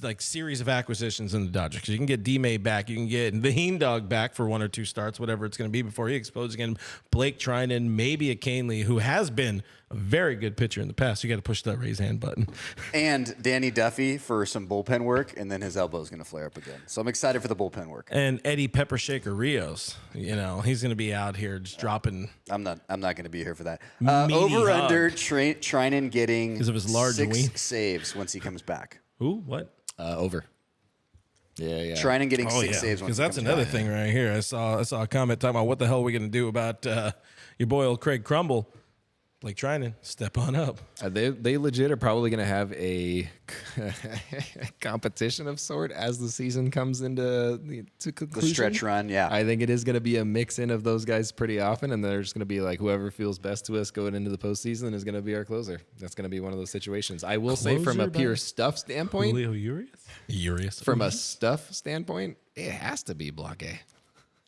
[SPEAKER 1] like series of acquisitions in the Dodgers, because you can get D-May back, you can get the Heen Dog back for 1 or 2 starts, whatever it's going to be before he explodes again. Blake Trinan, maybe a Canely, who has been a very good pitcher in the past. You got to push that raise hand button.
[SPEAKER 3] And Danny Duffy for some bullpen work, and then his elbow is going to flare up again. So I'm excited for the bullpen work.
[SPEAKER 1] And Eddie Pepper Shaker Rios, he's going to be out here just dropping.
[SPEAKER 3] I'm not going to be here for that. Over under Trinan getting
[SPEAKER 1] because of his large
[SPEAKER 3] 6 saves once he comes back.
[SPEAKER 1] Who? What?
[SPEAKER 2] Over. Yeah.
[SPEAKER 3] Trinan getting 6 saves
[SPEAKER 1] because that's another thing right here. I saw a comment talking about what the hell are we going to do about your boy old Craig Crumble. Like Trinan, step on up.
[SPEAKER 2] They legit are probably going to have a competition of sort as the season comes into conclusion.
[SPEAKER 3] The stretch run, yeah.
[SPEAKER 2] I think it is going to be a mix-in of those guys pretty often, and there's going to be like whoever feels best to us going into the postseason is going to be our closer. That's going to be one of those situations. I will say from a pure stuff standpoint.
[SPEAKER 1] Julio Urias?
[SPEAKER 2] From a stuff standpoint, it has to be Blake.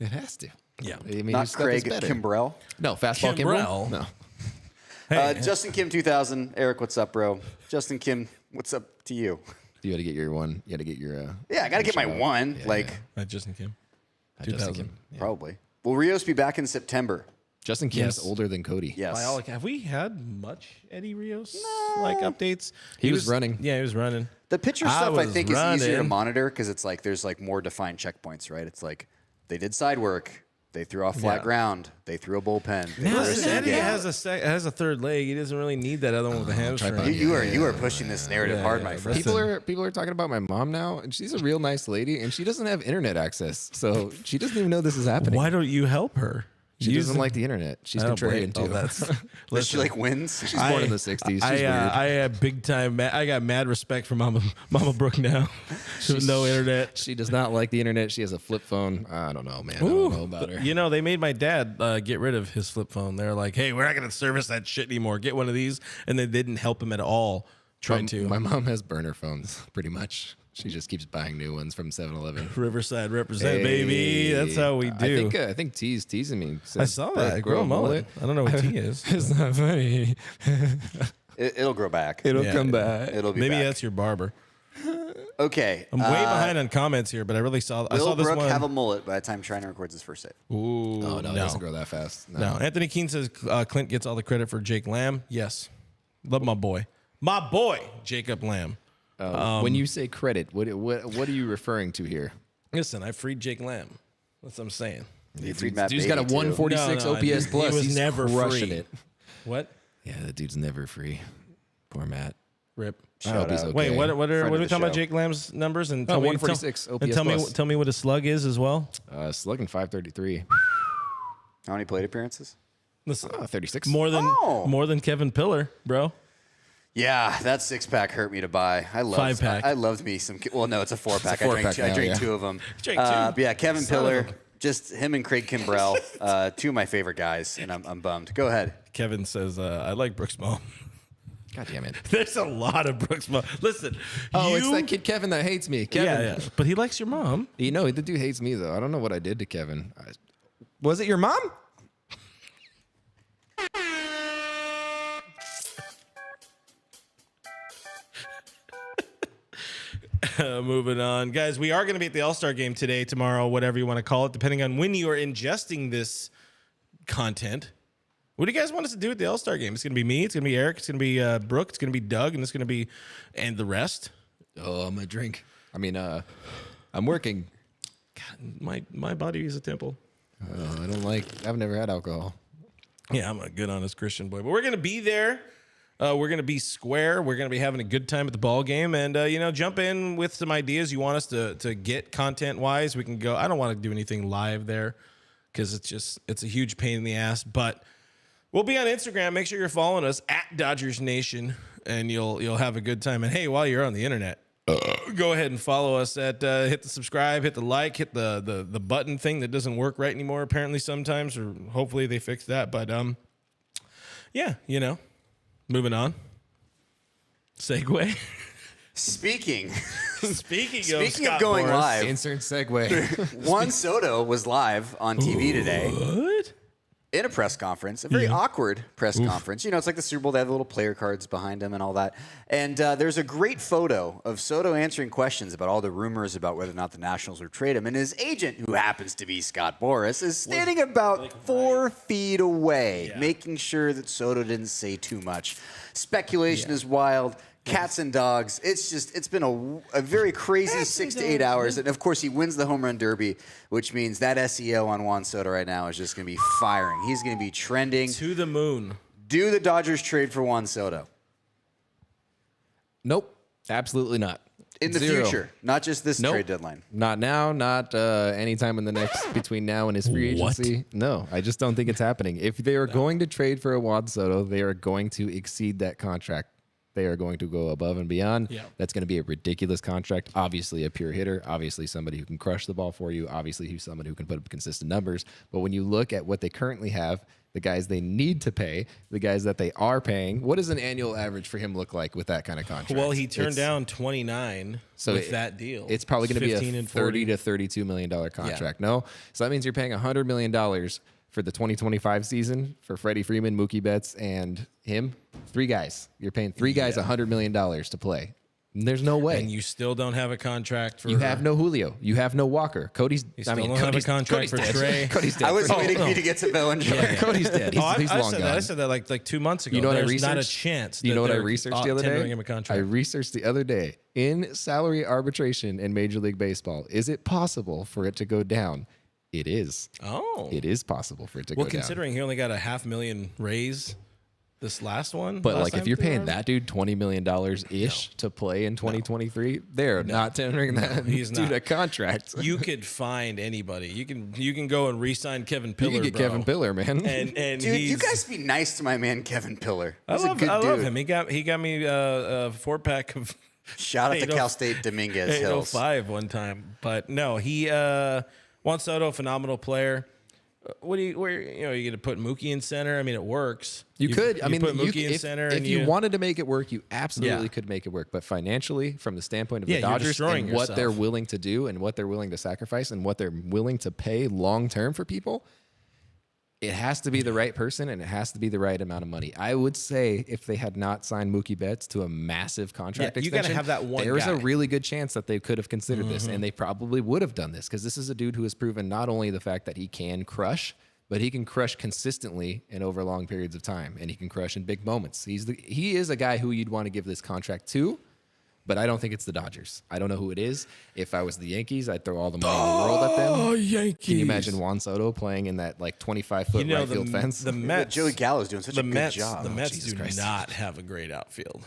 [SPEAKER 2] It has to.
[SPEAKER 1] Yeah.
[SPEAKER 3] I mean, not Craig Kimbrell?
[SPEAKER 2] No, fastball Kimbrell? No.
[SPEAKER 3] Hey. Justin Kim 2000. Eric, what's up, bro? Justin Kim, what's up to you?
[SPEAKER 2] You got to get your one. You got to get your.
[SPEAKER 3] Yeah, I got to get my one.
[SPEAKER 1] Justin Kim.
[SPEAKER 2] 2000. Kim.
[SPEAKER 3] Yeah. Probably. Will Rios be back in September?
[SPEAKER 2] Justin Kim's older than Cody.
[SPEAKER 3] Yes.
[SPEAKER 1] Have we had much Eddie Rios updates?
[SPEAKER 2] He was running.
[SPEAKER 1] Yeah, he was running.
[SPEAKER 3] The pitcher stuff I think is easier to monitor because it's like there's like more defined checkpoints, right? It's like they did side work. They threw off flat ground. They threw a bullpen.
[SPEAKER 1] Eddie has a third leg. He doesn't really need that other one with the hamstring.
[SPEAKER 3] You are pushing this narrative hard, my friend.
[SPEAKER 2] People are talking about my mom now, and she's a real nice lady, and she doesn't have internet access, so she doesn't even know this is happening.
[SPEAKER 1] Why don't you help her?
[SPEAKER 2] She doesn't like the internet. She's contrarian too.
[SPEAKER 3] Does she like wins?
[SPEAKER 2] She's born in the 60s. She's weird.
[SPEAKER 1] I have big time. I got mad respect for Mama Brooke now. No internet.
[SPEAKER 2] She does not like the internet. She has a flip phone. I don't know, man. I don't know about her.
[SPEAKER 1] They made my dad get rid of his flip phone. They're like, hey, we're not going to service that shit anymore. Get one of these. And they didn't help him at all.
[SPEAKER 2] My mom has burner phones, pretty much. She just keeps buying new ones from 7-Eleven.
[SPEAKER 1] Riverside represent, baby. That's how we do.
[SPEAKER 2] I think T's teasing me.
[SPEAKER 1] I saw that. Grow a mullet. I don't know what T is.
[SPEAKER 4] It's not funny.
[SPEAKER 3] It'll grow back.
[SPEAKER 4] It'll come back.
[SPEAKER 3] It'll be
[SPEAKER 1] Maybe
[SPEAKER 3] back.
[SPEAKER 1] that's your barber.
[SPEAKER 3] Okay.
[SPEAKER 1] I'm way behind on comments here, but I really saw. I saw this
[SPEAKER 3] Brooke
[SPEAKER 1] one.
[SPEAKER 3] have a mullet by the time China records his first save?
[SPEAKER 1] Ooh,
[SPEAKER 2] Oh, no, it doesn't grow that fast.
[SPEAKER 1] No. Anthony Keene says Clint gets all the credit for Jake Lamb. Yes. Love my boy. My boy, Jacob Lamb.
[SPEAKER 2] When you say credit, what are you referring to here?
[SPEAKER 1] Listen, I freed Jake Lamb. That's what I'm saying.
[SPEAKER 3] You freed Matt
[SPEAKER 2] Dude's
[SPEAKER 3] Baty,
[SPEAKER 2] got a
[SPEAKER 3] too.
[SPEAKER 2] 146
[SPEAKER 1] No,
[SPEAKER 2] OPS
[SPEAKER 1] he
[SPEAKER 2] plus.
[SPEAKER 1] was
[SPEAKER 2] He's
[SPEAKER 1] never
[SPEAKER 2] crushing
[SPEAKER 1] free.
[SPEAKER 2] it.
[SPEAKER 1] What?
[SPEAKER 2] Yeah, that dude's never free. Poor Matt.
[SPEAKER 1] Rip.
[SPEAKER 2] I hope he's okay.
[SPEAKER 1] Wait, what are we
[SPEAKER 3] of the
[SPEAKER 1] talking about?
[SPEAKER 3] show.
[SPEAKER 1] Jake Lamb's numbers and
[SPEAKER 2] Oh, 146
[SPEAKER 1] and
[SPEAKER 2] OPS plus.
[SPEAKER 1] tell me what a slug is as well.
[SPEAKER 2] Slugging 533.
[SPEAKER 3] How many plate appearances?
[SPEAKER 1] Listen,
[SPEAKER 2] 36.
[SPEAKER 1] more than Kevin Pillar, bro.
[SPEAKER 3] Yeah, that 6-pack hurt me to buy. I loved
[SPEAKER 1] 5-pack.
[SPEAKER 3] I loved me some. Well, no, it's a 4-pack.
[SPEAKER 2] It's a 4-pack
[SPEAKER 3] I
[SPEAKER 2] now,
[SPEAKER 3] drank
[SPEAKER 2] yeah.
[SPEAKER 3] 2 of them.
[SPEAKER 1] Drank 2?
[SPEAKER 3] But yeah, Kevin
[SPEAKER 1] Son of
[SPEAKER 3] Pillar,
[SPEAKER 1] a-
[SPEAKER 3] just him and Craig Kimbrell, 2 of my favorite guys, and I'm bummed. Go ahead.
[SPEAKER 1] Kevin says I like Brooks Mom.
[SPEAKER 2] God damn it.
[SPEAKER 1] There's a lot of Brooks Mom. Listen.
[SPEAKER 2] Oh, it's
[SPEAKER 1] you-
[SPEAKER 2] that kid Kevin that hates me. Kevin.
[SPEAKER 1] Yeah, but he likes your mom.
[SPEAKER 2] You know, the dude hates me, though. I don't know what I did to Kevin. Was it your mom?
[SPEAKER 1] Moving on. Guys, we are going to be at the All-Star game today, tomorrow, whatever you want to call it, depending on when you are ingesting this content. What do you guys want us to do at the All-Star game? It's going to be me, it's going to be Eric, it's going to be Brooke, it's going to be Doug, and it's going to be, and the rest.
[SPEAKER 2] Oh, I'm going to drink. I mean, I'm working.
[SPEAKER 1] God, my body is a temple.
[SPEAKER 2] I've never had alcohol.
[SPEAKER 1] Yeah, I'm a good, honest Christian boy. But we're going to be there. We're going to be square. We're going to be having a good time at the ball game. And, jump in with some ideas you want us to get content-wise. We can go. I don't want to do anything live there because it's a huge pain in the ass. But we'll be on Instagram. Make sure you're following us at Dodgers Nation, and you'll have a good time. And, hey, while you're on the internet, go ahead and follow us at hit the subscribe, hit the like, hit the button thing that doesn't work right anymore apparently sometimes, or hopefully they fix that. But, yeah, moving on. Segue.
[SPEAKER 3] Speaking
[SPEAKER 1] of
[SPEAKER 3] going
[SPEAKER 1] Boras.
[SPEAKER 3] live,
[SPEAKER 2] Insert segue.
[SPEAKER 3] Juan Soto was live on TV today.
[SPEAKER 1] What?
[SPEAKER 3] In a press conference, a very awkward press conference. It's like the Super Bowl. They have the little player cards behind him and all that. And there's a great photo of Soto answering questions about all the rumors about whether or not the Nationals would trade him. And his agent, who happens to be Scott Boras, is standing about 4 feet away, making sure that Soto didn't say too much. Speculation is wild. Cats and dogs. It's been a very crazy 6 to 8 hours. And, of course, he wins the home run derby, which means that SEO on Juan Soto right now is just going to be firing. He's going to be trending.
[SPEAKER 1] To the moon.
[SPEAKER 3] Do the Dodgers trade for Juan Soto?
[SPEAKER 2] Nope. Absolutely not.
[SPEAKER 3] In the
[SPEAKER 2] Zero.
[SPEAKER 3] future, not just this
[SPEAKER 2] Nope.
[SPEAKER 3] trade deadline.
[SPEAKER 2] Not now, not anytime in the next, between now and his free agency. No, I just don't think it's happening. If they are going to trade for a Juan Soto, they are going to exceed that contract. They are going to go above and beyond.
[SPEAKER 1] Yeah.
[SPEAKER 2] That's going to be a ridiculous contract. Obviously, a pure hitter. Obviously, somebody who can crush the ball for you. Obviously, who's someone who can put up consistent numbers. But when you look at what they currently have, the guys they need to pay, the guys that they are paying, what does an annual average for him look like with that kind of contract?
[SPEAKER 1] Well, he turned down 29 with that deal.
[SPEAKER 2] It's probably going to be a
[SPEAKER 1] 15 and
[SPEAKER 2] 30 to $32 million contract. No? So that means you're paying $100 million for the 2025 season for Freddie Freeman, Mookie Betts, and him. 3 guys. You're paying 3 guys $100 million to play. There's no way.
[SPEAKER 1] And you still don't have a contract for.
[SPEAKER 2] You have no Julio. You have no Walker. Cody's.
[SPEAKER 1] You still don't have a contract for Trey.
[SPEAKER 2] Cody's dead.
[SPEAKER 3] I was waiting for you to get to Bellinger.
[SPEAKER 2] Cody's dead. He's long gone.
[SPEAKER 1] I said that like 2 months ago.
[SPEAKER 2] You know what I
[SPEAKER 1] There's
[SPEAKER 2] researched?
[SPEAKER 1] not a chance.
[SPEAKER 2] You know what I
[SPEAKER 1] they're
[SPEAKER 2] researched the other
[SPEAKER 1] tendering
[SPEAKER 2] day?
[SPEAKER 1] him a
[SPEAKER 2] I
[SPEAKER 1] contract.
[SPEAKER 2] researched the other day in salary arbitration in Major League Baseball. Is it possible for it to go down? It is.
[SPEAKER 1] Oh,
[SPEAKER 2] It is possible for it to go down.
[SPEAKER 1] well, considering he only got a $500,000 raise this last one.
[SPEAKER 2] But
[SPEAKER 1] last
[SPEAKER 2] like, if
[SPEAKER 1] time
[SPEAKER 2] you're
[SPEAKER 1] through
[SPEAKER 2] paying
[SPEAKER 1] our-
[SPEAKER 2] that dude $20 million ish to play in 2023, they're not tendering that
[SPEAKER 1] he's
[SPEAKER 2] dude
[SPEAKER 1] not.
[SPEAKER 2] a contract.
[SPEAKER 1] you could find anybody. You can go and re-sign Kevin Pillar.
[SPEAKER 2] You can get
[SPEAKER 1] bro.
[SPEAKER 2] Kevin Pillar, man.
[SPEAKER 1] And
[SPEAKER 3] Dude,
[SPEAKER 1] he's,
[SPEAKER 3] you guys be nice to my man Kevin Pillar.
[SPEAKER 1] I
[SPEAKER 3] He's a good
[SPEAKER 1] love
[SPEAKER 3] dude.
[SPEAKER 1] him. He got me a 4-pack of
[SPEAKER 3] Shout out to
[SPEAKER 1] 805
[SPEAKER 3] Cal State Dominguez Hills.
[SPEAKER 1] 805 one time. But no, Juan Soto, phenomenal player. Where you going to put Mookie in center? I mean, it works.
[SPEAKER 2] You could. I mean,
[SPEAKER 1] put Mookie in center.
[SPEAKER 2] If you wanted to make it work, you absolutely could make it work. But financially, from the standpoint of the Dodgers and what they're willing to do and what they're willing to sacrifice and what they're willing to pay long term for people, it has to be the right person and it has to be the right amount of money. I would say if they had not signed Mookie Betts to a massive contract extension,
[SPEAKER 1] you got to have that one
[SPEAKER 2] there's
[SPEAKER 1] guy.
[SPEAKER 2] a really good chance that they could have considered this, and they probably would have done this because this is a dude who has proven not only the fact that he can crush, but he can crush consistently and over long periods of time, and he can crush in big moments. He is a guy who you'd want to give this contract to. But I don't think it's the Dodgers. I don't know who it is. If I was the Yankees, I'd throw all the money in the world at them.
[SPEAKER 1] Oh, Yankees.
[SPEAKER 2] Can you imagine Juan Soto playing in that like 25-foot right field fence?
[SPEAKER 1] The Mets.
[SPEAKER 3] Joey Gallo's doing such a good job.
[SPEAKER 1] The Mets do not have a great outfield.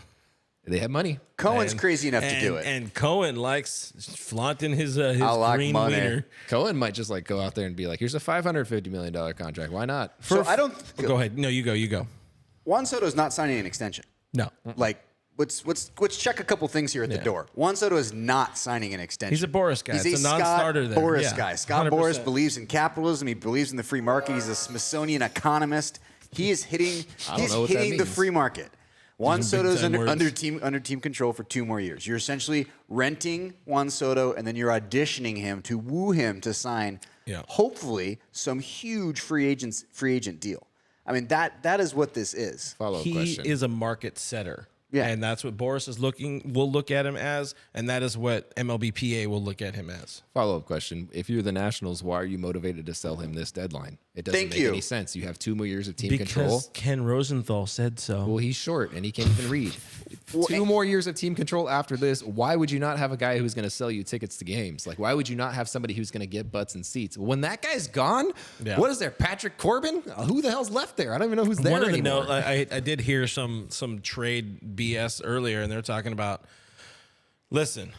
[SPEAKER 2] They have money.
[SPEAKER 3] Cohen's crazy enough to do it.
[SPEAKER 1] And Cohen likes flaunting his green wiener.
[SPEAKER 2] Cohen might just like go out there and be like, here's a $550 million contract. Why not?
[SPEAKER 3] I don't...
[SPEAKER 1] Go ahead. No, you go.
[SPEAKER 3] Juan Soto's not signing an extension.
[SPEAKER 1] No.
[SPEAKER 3] Like... Let's check a couple things here at the door. Juan Soto is not signing an extension.
[SPEAKER 1] He's a Boris guy. It's a non-starter there.
[SPEAKER 3] Boris guy. Scott
[SPEAKER 1] 100%.
[SPEAKER 3] Boris believes in capitalism. He believes in the free market. He's a Smithsonian economist. He is hitting the free market. Juan Soto's under team control for 2 more years. You're essentially renting Juan Soto, and then you're auditioning him to woo him to sign, hopefully, some huge free agent deal. I mean, that is what this is.
[SPEAKER 2] Follow-up question.
[SPEAKER 1] He is a market setter.
[SPEAKER 3] Yeah.
[SPEAKER 1] And that's what Boris will look at him as, and that is what MLBPA will look at him as.
[SPEAKER 2] Follow-up question. If you're the Nationals, why are you motivated to sell him this deadline? It doesn't make any sense. You have 2 more years of team control.
[SPEAKER 1] Because Ken Rosenthal said so.
[SPEAKER 2] Well, he's short, and he can't even read. 2 more years of team control after this. Why would you not have a guy who's going to sell you tickets to games? Like, why would you not have somebody who's going to get butts and seats? When that guy's gone, what is there? Patrick Corbin? Who the hell's left there? I don't even know who's there anymore.
[SPEAKER 1] I did hear some trade BS earlier, and they're talking about, listen,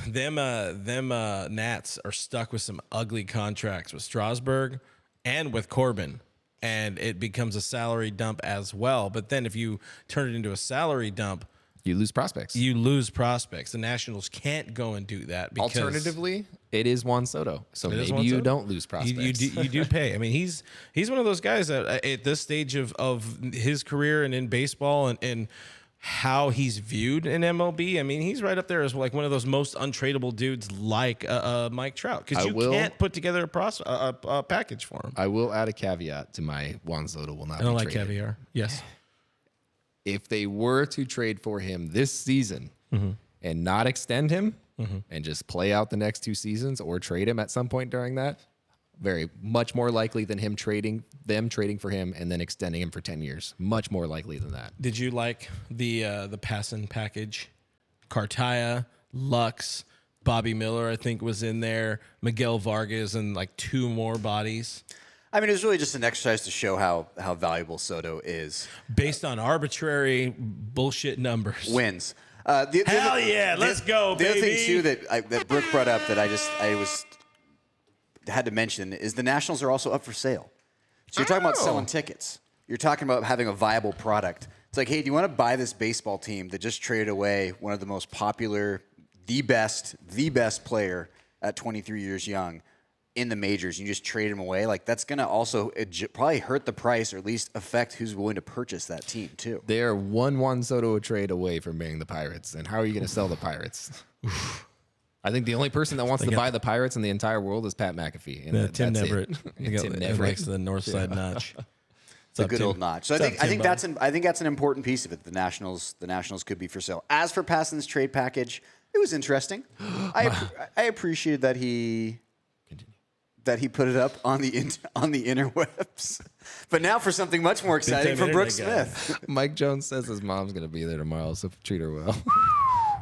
[SPEAKER 1] them Nats are stuck with some ugly contracts with Strasburg and with Corbin. And it becomes a salary dump as well. But then if you turn it into a salary dump,
[SPEAKER 2] you lose prospects.
[SPEAKER 1] The Nationals can't go and do that. Because
[SPEAKER 2] alternatively, it is Juan Soto. So maybe you don't lose prospects.
[SPEAKER 1] You do pay. I mean, he's one of those guys that at this stage of his career and in baseball and how he's viewed in MLB, I mean, he's right up there as like one of those most untradeable dudes like Mike Trout, because you can't put together a package for him.
[SPEAKER 2] I will add a caveat to my Juan Soto will not be traded.
[SPEAKER 1] I don't like caviar. Yes.
[SPEAKER 2] If they were to trade for him this season and not extend him and just play out the next 2 seasons or trade him at some point during that, very much more likely than them trading for him and then extending him for 10 years. Much more likely than that.
[SPEAKER 1] Did you like the Passan package? Cartaya, Lux, Bobby Miller, I think, was in there. Miguel Vargas, and like 2 more bodies.
[SPEAKER 3] I mean, it was really just an exercise to show how valuable Soto is.
[SPEAKER 1] Based on arbitrary bullshit numbers.
[SPEAKER 3] Wins.
[SPEAKER 1] Let's go, baby.
[SPEAKER 3] The other thing, too, that Brooke brought up that I had to mention is the Nationals are also up for sale. So you're talking about selling tickets. You're talking about having a viable product. It's like, hey, do you want to buy this baseball team that just traded away one of the most popular, the best player at 23 years young in the majors? You just trade him away. Like, that's going to also probably hurt the price, or at least affect who's willing to purchase that team too.
[SPEAKER 2] They are one Juan Soto trade away from being the Pirates. And how are you going to sell the Pirates? I think the only person that wants to buy the Pirates in the entire world is Pat McAfee. And
[SPEAKER 1] Tim Neverett.
[SPEAKER 2] Tim Neverett
[SPEAKER 1] likes the north side notch.
[SPEAKER 3] It's a good old notch. So I think that's an important piece of it. The Nationals could be for sale. As for Passan's trade package, it was interesting. I appreciated that he put it up on the interwebs. But now for something much more exciting from Brooke Smith.
[SPEAKER 2] Mike Jones says his mom's going to be there tomorrow, so treat her well.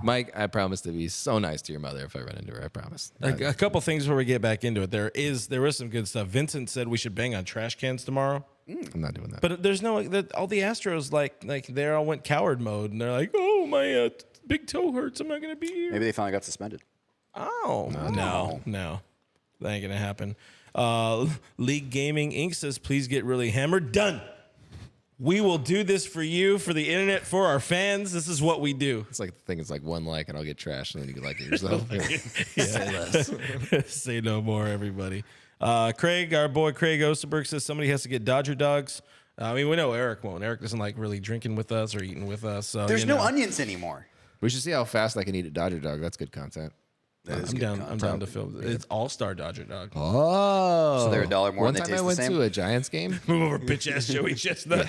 [SPEAKER 2] Mike, I promise to be so nice to your mother if I run into her. I promise.
[SPEAKER 1] A couple things before we get back into it. There was some good stuff. Vincent said we should bang on trash cans tomorrow.
[SPEAKER 2] I'm not doing that.
[SPEAKER 1] But there's no all the Astros like they all went coward mode, and they're like, oh, my big toe hurts. I'm not gonna be here.
[SPEAKER 3] Maybe they finally got suspended.
[SPEAKER 1] Oh no, that ain't gonna happen. League Gaming Inc. says please get really hammered. Done. We will do this for you, for the internet, for our fans. This is what we do.
[SPEAKER 2] It's like the thing is like 1 like and I'll get trashed, and then you can like it yourself.
[SPEAKER 1] Say less. Say no more, everybody. Craig, our boy Craig Osterberg says somebody has to get Dodger dogs. I mean, we know Eric won't. Eric doesn't like really drinking with us or eating with us. So
[SPEAKER 3] there's no onions anymore.
[SPEAKER 2] We should see how fast I can eat a Dodger dog. That's good content.
[SPEAKER 1] I'm down to film. It's All-Star Dodger dog.
[SPEAKER 2] Oh.
[SPEAKER 3] So they're $1 more
[SPEAKER 2] One
[SPEAKER 3] and they
[SPEAKER 2] time
[SPEAKER 3] taste
[SPEAKER 2] I went
[SPEAKER 3] the same?
[SPEAKER 2] to a Giants game.
[SPEAKER 1] Move over, bitch-ass Joey Chestnut.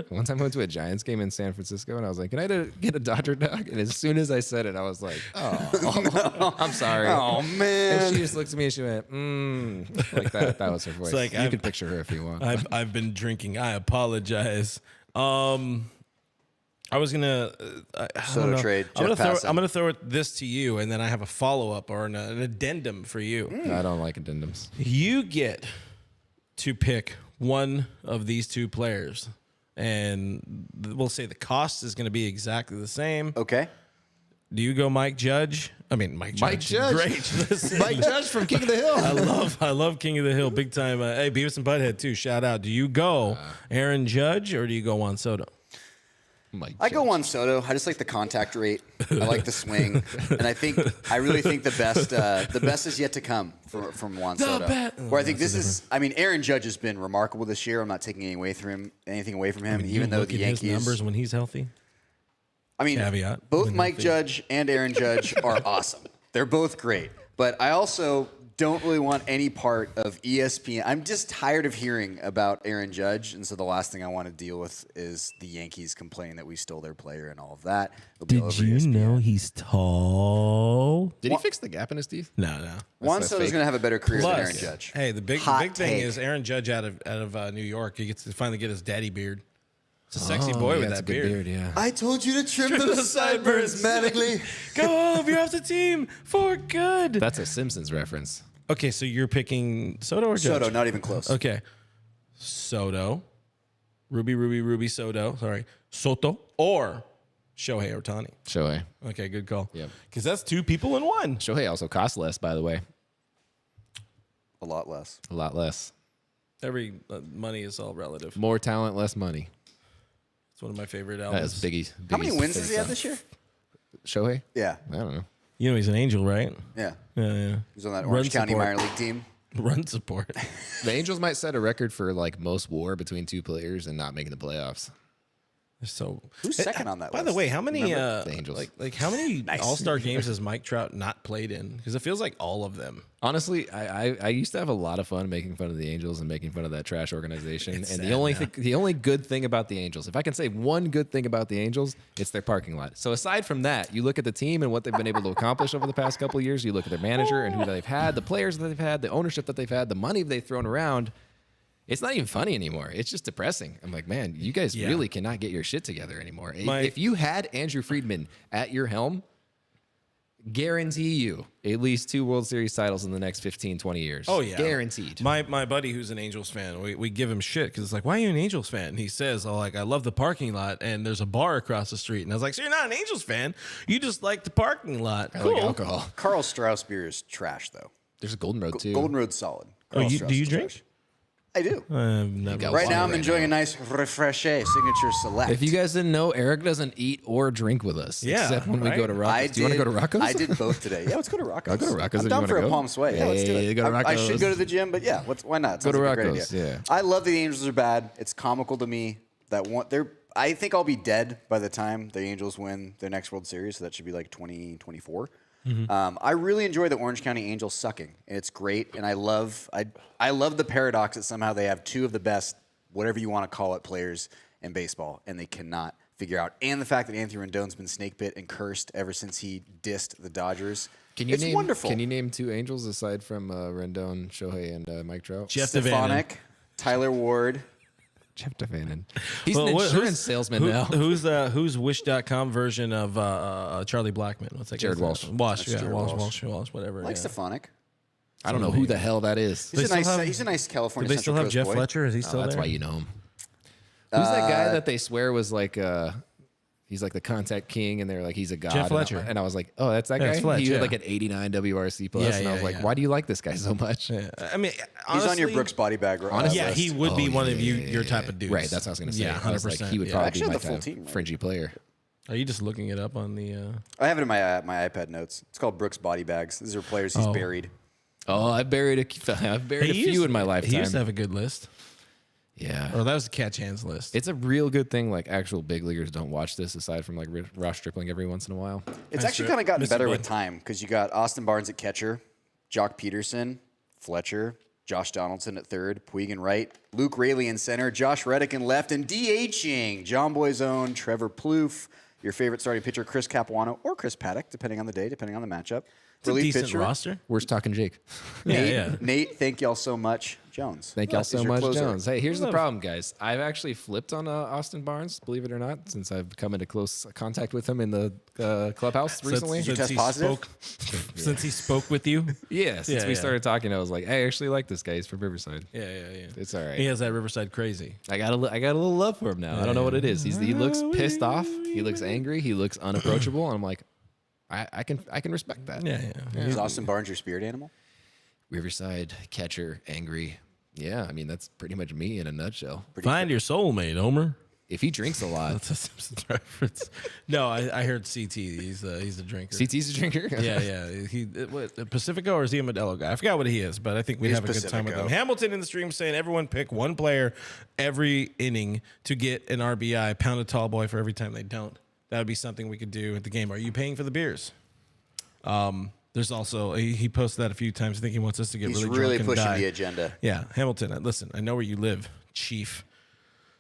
[SPEAKER 2] One time I went to a Giants game in San Francisco, and I was like, can I get a Dodger dog? And as soon as I said it, I was like, oh, I'm sorry.
[SPEAKER 3] Oh, man.
[SPEAKER 2] And she just looked at me and she went, like that. That was her voice.
[SPEAKER 1] Like,
[SPEAKER 2] you can picture her if you want.
[SPEAKER 1] I've been drinking. I apologize. I was gonna
[SPEAKER 3] Soto trade.
[SPEAKER 1] I'm gonna throw this to you, and then I have a follow up or an addendum for you.
[SPEAKER 2] I don't like addendums.
[SPEAKER 1] You get to pick one of these two players, and we'll say the cost is going to be exactly the same.
[SPEAKER 3] Okay.
[SPEAKER 1] Do you go Mike Judge? I mean, Mike Judge.
[SPEAKER 2] Mike Judge.
[SPEAKER 1] Great. Listen,
[SPEAKER 2] Mike Judge from King of the Hill.
[SPEAKER 1] I love King of the Hill big time. Hey, Beavis and Butthead too. Shout out. Do you go Aaron Judge or do you go Juan Soto?
[SPEAKER 3] I go Juan Soto. I just like the contact rate. I like the swing, and I really think the best is yet to come from Juan Soto. Where I think this is. I mean, Aaron Judge has been remarkable this year. I'm not taking anything away from him, even though the Yankees
[SPEAKER 1] his numbers when he's healthy.
[SPEAKER 3] I mean,
[SPEAKER 1] caveat,
[SPEAKER 3] both Mike Judge and Aaron Judge are awesome. They're both great, but I also don't really want any part of ESPN. I'm just tired of hearing about Aaron Judge, and so the last thing I want to deal with is the Yankees complaining that we stole their player and all of that.
[SPEAKER 1] Did you know he's tall?
[SPEAKER 2] Did he fix the gap in his teeth?
[SPEAKER 1] No.
[SPEAKER 3] Juan Soto's going to have a better career than Aaron Judge.
[SPEAKER 1] Hey, the big thing is Aaron Judge out of New York. He gets to finally get his daddy beard. It's a sexy boy with that beard.
[SPEAKER 2] Yeah.
[SPEAKER 3] I told you to trim those sideburns manically.
[SPEAKER 1] Go off, you're off the team for good.
[SPEAKER 2] That's a Simpsons reference.
[SPEAKER 1] Okay, so you're picking Soto or Judge?
[SPEAKER 3] Soto, not even close.
[SPEAKER 1] Okay. Soto. Ruby Soto. Sorry. Soto or Shohei Ohtani.
[SPEAKER 2] Shohei.
[SPEAKER 1] Okay, good call.
[SPEAKER 2] Yep.
[SPEAKER 1] Because that's two people in one.
[SPEAKER 2] Shohei also costs less, by the way.
[SPEAKER 3] A lot less.
[SPEAKER 2] A lot less.
[SPEAKER 1] Every money is all relative.
[SPEAKER 2] More talent, less money.
[SPEAKER 1] It's one of my favorite
[SPEAKER 2] That
[SPEAKER 1] albums.
[SPEAKER 2] is Biggie's
[SPEAKER 3] How many wins does he have this year?
[SPEAKER 2] Shohei?
[SPEAKER 3] Yeah.
[SPEAKER 2] I don't know.
[SPEAKER 1] You know he's an angel, right?
[SPEAKER 3] Yeah.
[SPEAKER 1] Yeah.
[SPEAKER 3] He's on that Orange County minor league team.
[SPEAKER 1] Run support.
[SPEAKER 2] The Angels might set a record for like most WAR between two players and not making the playoffs.
[SPEAKER 1] So
[SPEAKER 3] who's second on that
[SPEAKER 1] by
[SPEAKER 3] list?
[SPEAKER 1] the way, how many
[SPEAKER 2] The Angels.
[SPEAKER 1] like how many All-Star games has Mike Trout not played in? Because it feels like all of them.
[SPEAKER 2] Honestly, I used to have a lot of fun making fun of the Angels and making fun of that trash organization.
[SPEAKER 1] It's
[SPEAKER 2] and
[SPEAKER 1] sad
[SPEAKER 2] the only good thing about the Angels, if I can say one good thing about the Angels, it's their parking lot. So aside from that, you look at the team and what they've been able to accomplish over the past couple of years. You look at their manager and who they've had, the players that they've had, the ownership that they've had, the money they've thrown around. It's not even funny anymore. It's just depressing. I'm like, man, you guys really cannot get your shit together anymore. If you had Andrew Friedman at your helm, guarantee you at least 2 World Series titles in the next 15, 20 years.
[SPEAKER 1] Oh, yeah.
[SPEAKER 2] Guaranteed.
[SPEAKER 1] My buddy who's an Angels fan, we give him shit because it's like, why are you an Angels fan? And he says, I love the parking lot and there's a bar across the street. And I was like, so you're not an Angels fan. You just like the parking lot.
[SPEAKER 2] I like alcohol.
[SPEAKER 3] Carl Strauss beer is trash, though.
[SPEAKER 2] There's a Golden Road, too.
[SPEAKER 3] Golden Road's solid.
[SPEAKER 1] Do you drink?
[SPEAKER 3] Trash. I do.
[SPEAKER 1] Never.
[SPEAKER 3] Right now, I'm enjoying a nice Refreshe Signature Select.
[SPEAKER 2] If you guys didn't know, Eric doesn't eat or drink with us.
[SPEAKER 1] Yeah,
[SPEAKER 2] except when we go to Rocco's. Do you want to go to Rocco's?
[SPEAKER 3] I did both today. Yeah, let's go to Rocco's.
[SPEAKER 2] I'll go to Rocco's
[SPEAKER 3] I'm
[SPEAKER 2] if
[SPEAKER 3] down
[SPEAKER 2] you
[SPEAKER 3] for
[SPEAKER 2] wanna
[SPEAKER 3] a
[SPEAKER 2] go.
[SPEAKER 3] palm sway. Yeah, let's do it.
[SPEAKER 2] Go to
[SPEAKER 3] I should
[SPEAKER 2] Rocco's.
[SPEAKER 3] go to the gym, but yeah, why not?
[SPEAKER 2] Go to
[SPEAKER 3] Sounds like a great
[SPEAKER 2] Rocco's,
[SPEAKER 3] idea.
[SPEAKER 2] yeah.
[SPEAKER 3] I love the Angels are bad. It's comical to me that I think I'll be dead by the time the Angels win their next World Series, so that should be like 2024. I really enjoy the Orange County Angels sucking. It's great, and I love the paradox that somehow they have 2 of the best, whatever you want to call it, players in baseball, and they cannot figure out. And the fact that Anthony Rendon's been snake bit and cursed ever since he dissed the Dodgers. It's wonderful.
[SPEAKER 2] Can you name 2 Angels aside from Rendon, Shohei, and Mike Trout?
[SPEAKER 1] Jeff
[SPEAKER 3] Stefanik, Tyler Ward.
[SPEAKER 2] Jeff Devanin. He's an insurance salesman now.
[SPEAKER 1] Who's Wish.com version of Charlie Blackman? What's that?
[SPEAKER 2] Jared
[SPEAKER 1] guy's name?
[SPEAKER 2] Walsh.
[SPEAKER 1] Walsh, whatever.
[SPEAKER 3] I like Stefanik.
[SPEAKER 2] I don't know who the hell that is.
[SPEAKER 3] He's a nice California.
[SPEAKER 1] Do they still have
[SPEAKER 3] Central
[SPEAKER 1] Jeff
[SPEAKER 3] Coast boy.
[SPEAKER 1] Fletcher? Is he still
[SPEAKER 2] That's
[SPEAKER 1] there?
[SPEAKER 2] why you know him. Who's that guy that they swear was like he's like the contact king, and they're like he's a god.
[SPEAKER 1] Jeff Fletcher.
[SPEAKER 2] And I was like, oh, that's that
[SPEAKER 1] Yeah,
[SPEAKER 2] guy.
[SPEAKER 1] it's Fletch,
[SPEAKER 2] He had
[SPEAKER 1] yeah.
[SPEAKER 2] like an 89 WRC plus, and I was like, why do you like this guy so much?
[SPEAKER 1] Yeah. I mean,
[SPEAKER 3] He's on your Brooks body bag.
[SPEAKER 1] Honestly, yeah, he would be
[SPEAKER 2] Oh,
[SPEAKER 1] one of
[SPEAKER 2] yeah,
[SPEAKER 1] your type of dudes.
[SPEAKER 2] Right, that's what I was gonna say.
[SPEAKER 1] Yeah,
[SPEAKER 2] I was
[SPEAKER 1] 100%.
[SPEAKER 2] like, he would
[SPEAKER 1] yeah.
[SPEAKER 2] probably
[SPEAKER 3] Actually,
[SPEAKER 2] be my
[SPEAKER 3] the full
[SPEAKER 2] type
[SPEAKER 3] team,
[SPEAKER 2] of
[SPEAKER 3] right?
[SPEAKER 2] fringy player.
[SPEAKER 1] Are you just looking it up on the?
[SPEAKER 3] I have it in my iPad notes. It's called Brooks Body Bags. These are players he's buried.
[SPEAKER 2] Oh, I've buried a few in my lifetime.
[SPEAKER 1] He used to have a good list.
[SPEAKER 2] Yeah.
[SPEAKER 1] Or that was the catch hands list.
[SPEAKER 2] It's a real good thing. Like actual big leaguers don't watch this aside from like Ross Stripling every once in a while.
[SPEAKER 3] It's actually kind of gotten better with time because you got Austin Barnes at catcher, Jock Peterson, Fletcher, Josh Donaldson at third, Puig in right, Luke Raley in center, Josh Reddick in left, and DHing John Boy's own Trevor Plouffe, your favorite starting pitcher Chris Capuano or Chris Paddock, depending on the day, depending on the matchup.
[SPEAKER 1] It's a decent roster.
[SPEAKER 2] Where's talking Jake?
[SPEAKER 3] Nate, thank y'all so much, Jones.
[SPEAKER 2] Thank y'all so much, Jones. Hey, here's the problem, guys. I've actually flipped on Austin Barnes, believe it or not, since I've come into close contact with him in the clubhouse recently.
[SPEAKER 3] Did you test positive?
[SPEAKER 1] Since he spoke with you?
[SPEAKER 2] Yeah, since we started talking, I was like, I actually like this guy. He's from Riverside.
[SPEAKER 1] Yeah.
[SPEAKER 2] It's all right.
[SPEAKER 1] He has that Riverside crazy.
[SPEAKER 2] I got a little love for him now. I don't know what it is. He looks pissed off. He looks angry. He looks unapproachable. And I'm like, I can respect that.
[SPEAKER 1] Yeah.
[SPEAKER 3] Is Austin Barnes your spirit animal?
[SPEAKER 2] Riverside, catcher, angry. Yeah, I mean, that's pretty much me in a nutshell.
[SPEAKER 1] Find your soulmate, Homer.
[SPEAKER 2] If he drinks a lot.
[SPEAKER 1] That's a Simpsons reference. No, I heard CT. He's a drinker.
[SPEAKER 2] CT's a drinker?
[SPEAKER 1] Yeah. He Pacifico, or is he a Modelo guy? I forgot what he is, but I think we have a good time with him. Hamilton in the stream saying everyone pick one player every inning to get an RBI, pound a tall boy for every time they don't. That would be something we could do at the game. Are you paying for the beers? There's also he posted that a few times. I think he wants us to get really drunk and
[SPEAKER 3] pushing
[SPEAKER 1] die.
[SPEAKER 3] the agenda.
[SPEAKER 1] Yeah, Hamilton. Listen, I know where you live, Chief.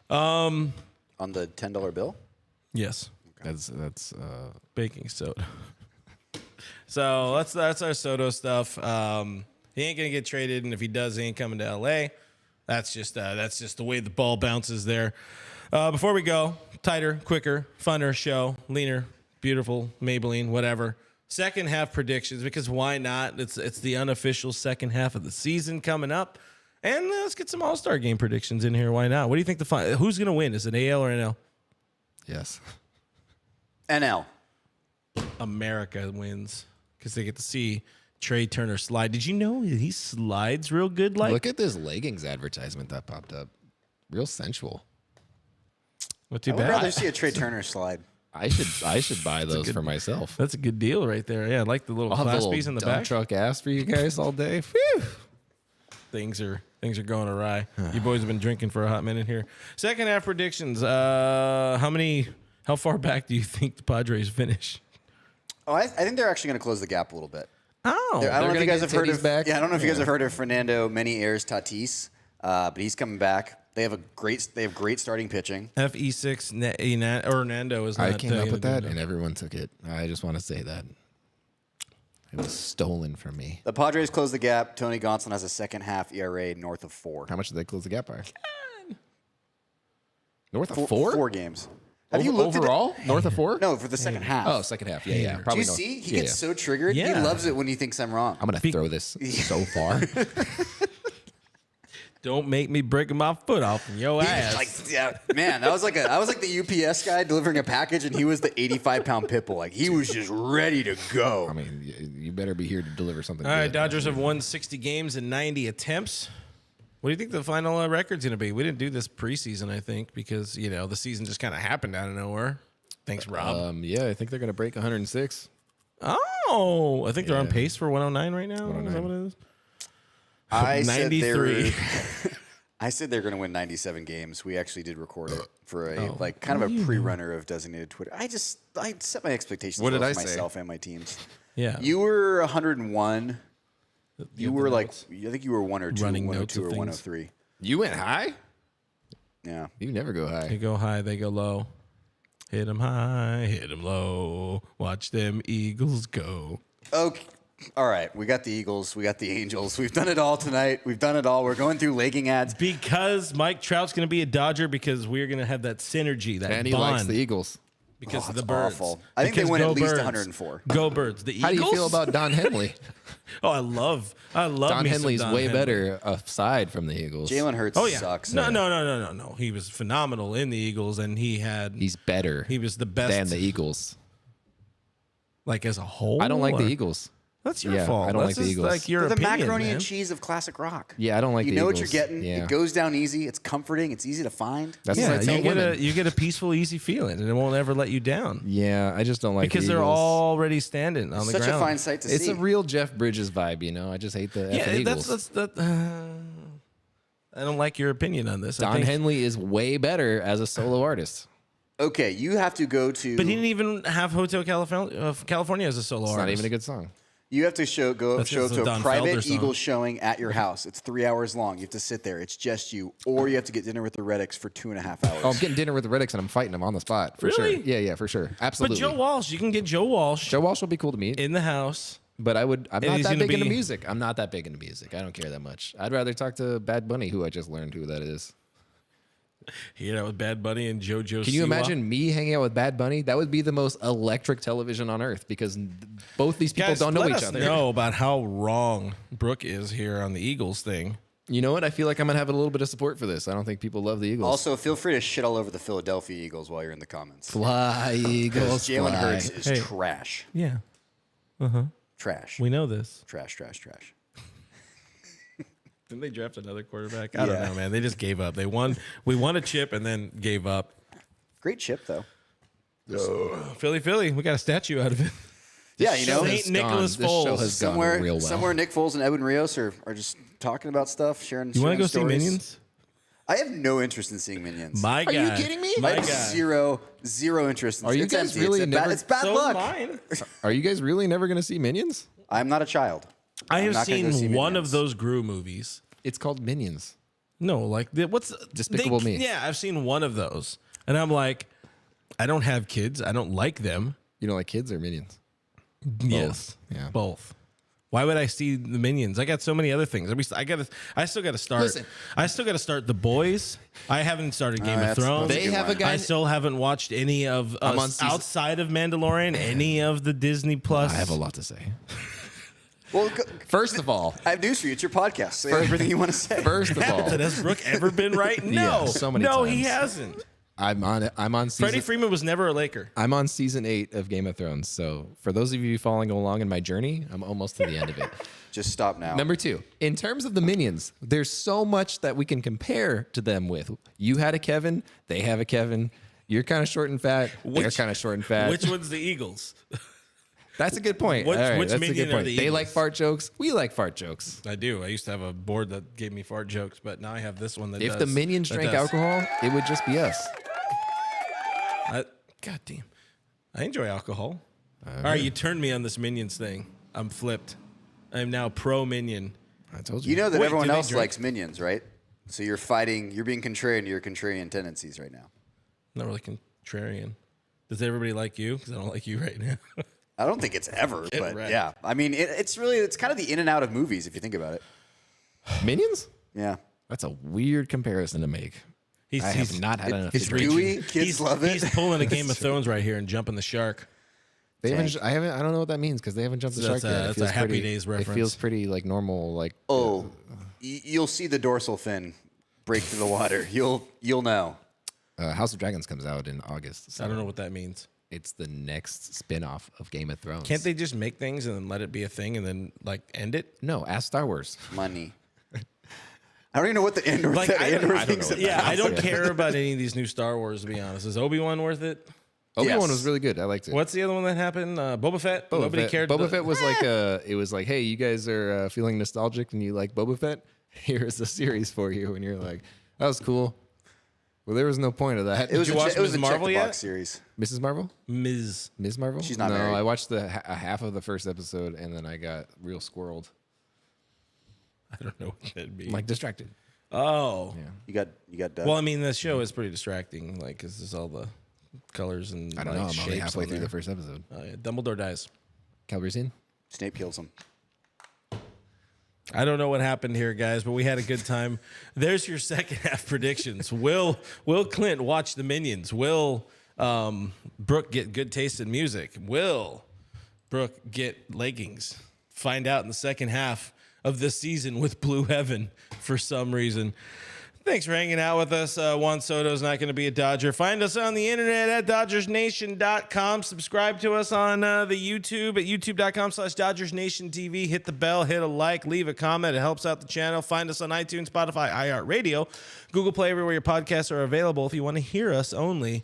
[SPEAKER 3] On the $10 bill.
[SPEAKER 1] Yes,
[SPEAKER 2] okay. That's
[SPEAKER 1] baking soda. So that's our Soto stuff. He ain't gonna get traded, and if he does, he ain't coming to LA. That's just the way the ball bounces there. Before we go, tighter, quicker, funner show, leaner, beautiful, Maybelline, whatever. Second half predictions, because why not? It's the unofficial second half of the season coming up. And let's get some All-Star game predictions in here. Why not? What do you think who's going to win? Is it AL or NL?
[SPEAKER 2] Yes.
[SPEAKER 3] NL.
[SPEAKER 1] America wins because they get to see Trey Turner slide. Did you know he slides real good?
[SPEAKER 2] Look at this leggings advertisement that popped up. Real sensual.
[SPEAKER 1] Not too
[SPEAKER 3] I
[SPEAKER 1] bad.
[SPEAKER 3] would rather see a Trey Turner slide.
[SPEAKER 2] I should buy those for myself.
[SPEAKER 1] That's a good deal right there. Yeah, I like the little class piece in the back.
[SPEAKER 2] Truck ass for you guys all day. Whew.
[SPEAKER 1] Things are going awry. You boys have been drinking for a hot minute here. Second half predictions. How far back do you think the Padres finish?
[SPEAKER 3] Oh, I think they're actually going to close the gap a little bit.
[SPEAKER 1] Oh,
[SPEAKER 3] I don't know if you guys have heard of.
[SPEAKER 2] Back?
[SPEAKER 3] Yeah, I don't know if you guys have heard of Fernando Many Airs Tatis, but he's coming back. They have great starting pitching.
[SPEAKER 1] FE6 or Nando is not.
[SPEAKER 2] I came up with that, and everyone took it. I just want to say that. It was stolen from me.
[SPEAKER 3] The Padres close the gap. Tony Gonsolin has a second half ERA north of 4.
[SPEAKER 2] How much did they close the gap by? North of 4?
[SPEAKER 3] 4 games. Have you looked
[SPEAKER 2] overall? North of 4?
[SPEAKER 3] No, for the second half.
[SPEAKER 2] Oh, second half. Yeah. Probably.
[SPEAKER 3] Do you see? He gets so triggered.
[SPEAKER 1] Yeah.
[SPEAKER 3] He loves it when he thinks I'm wrong.
[SPEAKER 2] I'm going to throw this so far.
[SPEAKER 1] Don't make me break my foot off in your ass.
[SPEAKER 3] Man, I was like the UPS guy delivering a package, and he was the 85-pound pit bull. Like, he was just ready to go.
[SPEAKER 2] I mean, you better be here to deliver something.
[SPEAKER 1] All right,
[SPEAKER 2] good.
[SPEAKER 1] Dodgers have won 60 games and 90 attempts. What do you think the final record's going to be? We didn't do this preseason, I think, because the season just kind of happened out of nowhere. Thanks, Rob.
[SPEAKER 2] Yeah, I think they're going to break 106.
[SPEAKER 1] Oh, I think they're on pace for 109 right now. 109. Is that what it is?
[SPEAKER 3] I
[SPEAKER 1] 93.
[SPEAKER 3] said they're going to win 97 games. We actually did record it for kind of a pre-runner of designated Twitter. I set my expectations
[SPEAKER 2] for
[SPEAKER 3] myself and my teams.
[SPEAKER 1] Yeah.
[SPEAKER 3] You were 101. You were I think you were 1 or 2,
[SPEAKER 1] running
[SPEAKER 3] 102
[SPEAKER 1] notes
[SPEAKER 3] or
[SPEAKER 1] of
[SPEAKER 3] 103.
[SPEAKER 2] You went high?
[SPEAKER 3] Yeah.
[SPEAKER 2] You never go high.
[SPEAKER 1] They go high, they go low. Hit them high, hit them low. Watch them Eagles go.
[SPEAKER 3] Okay. All right. We got the Eagles. We got the Angels. We've done it all tonight. We've done it all. We're going through legging ads.
[SPEAKER 1] Because Mike Trout's going to be a Dodger, because we're going to have that synergy, that
[SPEAKER 2] and he
[SPEAKER 1] bond.
[SPEAKER 2] likes the Eagles.
[SPEAKER 1] Because of the Birds.
[SPEAKER 3] Awful. I think they win at least 104.
[SPEAKER 1] Go Birds. The Eagles?
[SPEAKER 2] How do you feel about Don Henley?
[SPEAKER 1] Oh, I love
[SPEAKER 2] Don
[SPEAKER 1] me
[SPEAKER 2] Henley's
[SPEAKER 1] some Don
[SPEAKER 2] way
[SPEAKER 1] Henley.
[SPEAKER 2] better aside from the Eagles.
[SPEAKER 3] Jalen Hurts sucks.
[SPEAKER 1] No. He was phenomenal in the Eagles, and
[SPEAKER 2] he's better.
[SPEAKER 1] He was the best
[SPEAKER 2] than the Eagles.
[SPEAKER 1] Like as a whole.
[SPEAKER 2] I don't like the Eagles.
[SPEAKER 1] That's your fault.
[SPEAKER 2] I don't like the Eagles.
[SPEAKER 1] Like your
[SPEAKER 3] They're the
[SPEAKER 1] opinion,
[SPEAKER 3] macaroni
[SPEAKER 1] man.
[SPEAKER 3] and cheese of classic rock.
[SPEAKER 2] Yeah, I don't like the
[SPEAKER 3] You know
[SPEAKER 2] Eagles.
[SPEAKER 3] what you're getting.
[SPEAKER 2] Yeah.
[SPEAKER 3] It goes down easy. It's comforting. It's easy to find.
[SPEAKER 2] That's what I tell women.
[SPEAKER 1] You get a peaceful, easy feeling, and it won't ever let you down.
[SPEAKER 2] Yeah, I just don't like
[SPEAKER 1] because
[SPEAKER 2] the
[SPEAKER 1] they're
[SPEAKER 2] Eagles.
[SPEAKER 1] already standing on the ground.
[SPEAKER 3] Such a fine sight to see.
[SPEAKER 2] It's a real Jeff Bridges vibe, you know. I just hate the effing Eagles.
[SPEAKER 1] I don't like your opinion on this.
[SPEAKER 2] Don Henley is way better as a solo artist.
[SPEAKER 3] Okay, you have to go to.
[SPEAKER 1] But he didn't even have Hotel California as a solo artist.
[SPEAKER 2] It's not even a good song.
[SPEAKER 3] You have to go to a
[SPEAKER 1] Don
[SPEAKER 3] private
[SPEAKER 1] Felder song.
[SPEAKER 3] Eagles showing at your house. It's 3 hours long. You have to sit there. It's just you. Or you have to get dinner with the Reddicks for 2.5 hours.
[SPEAKER 2] Oh, I'm getting dinner with the Reddicks and I'm fighting them on the spot. For
[SPEAKER 1] Really?
[SPEAKER 2] sure. Yeah, for sure. Absolutely.
[SPEAKER 1] But Joe Walsh, you can get Joe Walsh
[SPEAKER 2] Joe Walsh will be cool to meet.
[SPEAKER 1] in the house.
[SPEAKER 2] But I'm not
[SPEAKER 1] he's
[SPEAKER 2] that
[SPEAKER 1] gonna
[SPEAKER 2] big into
[SPEAKER 1] be-
[SPEAKER 2] music. I'm not that big into music. I don't care that much. I'd rather talk to Bad Bunny, who I just learned who that is.
[SPEAKER 1] You know, with Bad Bunny and JoJo.
[SPEAKER 2] Can you imagine me hanging out with Bad Bunny? That would be the most electric television on earth because both these people don't know each other.
[SPEAKER 1] Know about how wrong Brooke is here on the Eagles thing.
[SPEAKER 2] You know what? I feel like I'm going to have a little bit of support for this. I don't think people love the Eagles.
[SPEAKER 3] Also, feel free to shit all over the Philadelphia Eagles while you're in the comments.
[SPEAKER 2] Fly, Eagles,
[SPEAKER 3] Jalen
[SPEAKER 2] fly.
[SPEAKER 3] Hurts is
[SPEAKER 1] Hey.
[SPEAKER 3] trash.
[SPEAKER 1] Yeah,
[SPEAKER 3] Trash.
[SPEAKER 1] we know this.
[SPEAKER 3] Trash.
[SPEAKER 1] Didn't they draft another quarterback? I don't know, man. They just gave up. They won. We won a chip and then gave up.
[SPEAKER 3] Great chip, though.
[SPEAKER 1] Philly. We got a statue out of it.
[SPEAKER 3] Yeah, you know,
[SPEAKER 1] St. Nicholas
[SPEAKER 2] This show
[SPEAKER 1] Foles.
[SPEAKER 2] has gone real well.
[SPEAKER 3] Somewhere Nick Foles and Edwin Rios are just talking about stuff, sharing
[SPEAKER 1] You want to go
[SPEAKER 3] stories.
[SPEAKER 1] see Minions?
[SPEAKER 3] I have no interest in seeing Minions.
[SPEAKER 1] My
[SPEAKER 2] Are you
[SPEAKER 1] guy.
[SPEAKER 2] kidding me?
[SPEAKER 1] My
[SPEAKER 3] I have
[SPEAKER 1] guy.
[SPEAKER 3] zero interest in
[SPEAKER 2] Are you
[SPEAKER 3] it's
[SPEAKER 2] guys
[SPEAKER 3] empty.
[SPEAKER 2] really
[SPEAKER 3] it's
[SPEAKER 2] never-
[SPEAKER 3] it's bad
[SPEAKER 1] So
[SPEAKER 3] luck.
[SPEAKER 1] mine.
[SPEAKER 2] Are you guys really never going to see Minions?
[SPEAKER 3] I'm not a child.
[SPEAKER 1] I
[SPEAKER 3] I'm
[SPEAKER 1] have
[SPEAKER 3] not gonna go see
[SPEAKER 1] seen one
[SPEAKER 3] Minions.
[SPEAKER 1] of those Gru movies.
[SPEAKER 2] It's called Minions.
[SPEAKER 1] No, like what's
[SPEAKER 2] Despicable Me.
[SPEAKER 1] Yeah, I've seen one of those, and I'm like, I don't have kids. I don't like them.
[SPEAKER 2] You don't like kids or Minions?
[SPEAKER 1] Yes,
[SPEAKER 2] Yeah.
[SPEAKER 1] both. Why would I see the Minions? I got so many other things. I still got to start.
[SPEAKER 2] Listen.
[SPEAKER 1] I still got to start The Boys. I haven't started Game of
[SPEAKER 3] that's-
[SPEAKER 1] Thrones.
[SPEAKER 3] that's a
[SPEAKER 2] They
[SPEAKER 3] good
[SPEAKER 2] have
[SPEAKER 3] one.
[SPEAKER 2] a guy.
[SPEAKER 1] I still haven't watched any of
[SPEAKER 2] I'm on season-
[SPEAKER 1] outside of Mandalorian, any of the Disney Plus.
[SPEAKER 2] I have a lot to say.
[SPEAKER 3] Well,
[SPEAKER 2] First of all,
[SPEAKER 3] I have news for you. It's your podcast. Say everything you want to say.
[SPEAKER 2] first of all,
[SPEAKER 1] Has Brooke ever been right? No,
[SPEAKER 2] Yeah, so many
[SPEAKER 1] no,
[SPEAKER 2] times.
[SPEAKER 1] he hasn't.
[SPEAKER 2] I'm on season.
[SPEAKER 1] Freddie Freeman was never a Laker.
[SPEAKER 2] I'm on season 8 of Game of Thrones. So for those of you following along in my journey, I'm almost to the end of it.
[SPEAKER 3] Just stop now.
[SPEAKER 2] Number 2, in terms of the Minions, there's so much that we can compare to them with. You had a Kevin, they have a Kevin. You're kind of short and fat. They're kind of short and fat.
[SPEAKER 1] Which one's the Eagles?
[SPEAKER 2] That's a good point.
[SPEAKER 1] Which-
[SPEAKER 2] All right,
[SPEAKER 1] which
[SPEAKER 2] that's a
[SPEAKER 1] Minion
[SPEAKER 2] good
[SPEAKER 1] are
[SPEAKER 2] point.
[SPEAKER 1] the
[SPEAKER 2] They
[SPEAKER 1] Eagles?
[SPEAKER 2] like fart jokes. We like fart jokes.
[SPEAKER 1] I do. I used to have a board that gave me fart jokes, but now I have this one that
[SPEAKER 2] If
[SPEAKER 1] does.
[SPEAKER 2] the Minions
[SPEAKER 1] that
[SPEAKER 2] drank
[SPEAKER 1] does.
[SPEAKER 2] alcohol, it would just be us.
[SPEAKER 1] God damn. I enjoy alcohol. All right, you turned me on this Minions thing. I'm flipped. I'm now pro Minion.
[SPEAKER 2] I told you.
[SPEAKER 3] You know that
[SPEAKER 1] Wait,
[SPEAKER 3] everyone
[SPEAKER 1] do they
[SPEAKER 3] else
[SPEAKER 1] drink?
[SPEAKER 3] likes Minions, right? So you're fighting. You're being contrarian to your contrarian tendencies right now.
[SPEAKER 1] Not really contrarian. Does everybody like you? Because I don't like you right now.
[SPEAKER 3] I don't think it's ever, but
[SPEAKER 1] right.
[SPEAKER 3] yeah. I mean, it's kind of the in and out of movies if you think about it.
[SPEAKER 2] Minions?
[SPEAKER 3] Yeah.
[SPEAKER 2] That's a weird comparison to make.
[SPEAKER 1] He's,
[SPEAKER 2] I have not had enough.
[SPEAKER 3] It's
[SPEAKER 2] to drink.
[SPEAKER 3] gooey. Kids love it.
[SPEAKER 1] He's pulling a Game of Thrones right here and jumping the shark.
[SPEAKER 2] They haven't. I don't know what that means because they haven't jumped the
[SPEAKER 1] That's
[SPEAKER 2] shark yet. It
[SPEAKER 1] that's a
[SPEAKER 2] feels
[SPEAKER 1] Happy
[SPEAKER 2] pretty-
[SPEAKER 1] Days
[SPEAKER 2] It
[SPEAKER 1] reference.
[SPEAKER 2] feels pretty like normal. Like
[SPEAKER 3] You'll see the dorsal fin break through the water. You'll know.
[SPEAKER 2] House of Dragons comes out in August. So
[SPEAKER 1] I don't know what that means.
[SPEAKER 2] It's the next spin-off of Game of Thrones.
[SPEAKER 1] Can't they just make things and then let it be a thing and then like end it?
[SPEAKER 2] No, ask Star Wars.
[SPEAKER 3] Money. I don't even know what the Andor,
[SPEAKER 1] Like I don't,
[SPEAKER 3] thinks about.
[SPEAKER 1] yeah, I don't care about any of these new Star Wars. To be honest, is Obi-Wan worth it?
[SPEAKER 2] Obi-Wan
[SPEAKER 3] Yes.
[SPEAKER 2] was really good. I liked it.
[SPEAKER 1] What's the other one that happened? Boba Fett. Nobody cared.
[SPEAKER 2] Boba Fett was like it was like, hey, you guys are feeling nostalgic and you like Boba Fett? Here's a series for you, and you're like, that was cool. Well, there was no point of that.
[SPEAKER 3] It was
[SPEAKER 1] you watch
[SPEAKER 3] it was
[SPEAKER 1] Ms.
[SPEAKER 3] a
[SPEAKER 1] Marvel
[SPEAKER 3] check the
[SPEAKER 1] yet?
[SPEAKER 3] box series.
[SPEAKER 2] Mrs. Marvel,
[SPEAKER 1] Ms.
[SPEAKER 2] Marvel.
[SPEAKER 3] She's not
[SPEAKER 2] No,
[SPEAKER 3] married.
[SPEAKER 2] I watched a half of the first episode, and then I got real squirreled,
[SPEAKER 1] I don't know what that'd be.
[SPEAKER 2] like distracted.
[SPEAKER 1] Oh,
[SPEAKER 3] You got
[SPEAKER 1] well, I mean, the show is pretty distracting. Like, cause there's all the colors and
[SPEAKER 2] I don't
[SPEAKER 1] like,
[SPEAKER 2] know. I'm only
[SPEAKER 1] shapes
[SPEAKER 2] halfway
[SPEAKER 1] on
[SPEAKER 2] through
[SPEAKER 1] there.
[SPEAKER 2] the first episode.
[SPEAKER 1] Oh, yeah. Dumbledore dies.
[SPEAKER 2] Calrissian.
[SPEAKER 3] Snape kills him.
[SPEAKER 1] I don't know what happened here, guys, but we had a good time. There's your second half predictions. Will Clint watch the Minions? Will Brooke get good taste in music? Will Brooke get leggings? Find out in the second half of this season with Blue Heaven for some reason. Thanks for hanging out with us. Juan Soto's not going to be a Dodger. Find us on the internet at DodgersNation.com. Subscribe to us on the YouTube at YouTube.com/DodgersNationTV. Hit the bell, hit a like, leave a comment. It helps out the channel. Find us on iTunes, Spotify, iHeartRadio, Google Play, everywhere your podcasts are available. If you want to hear us only,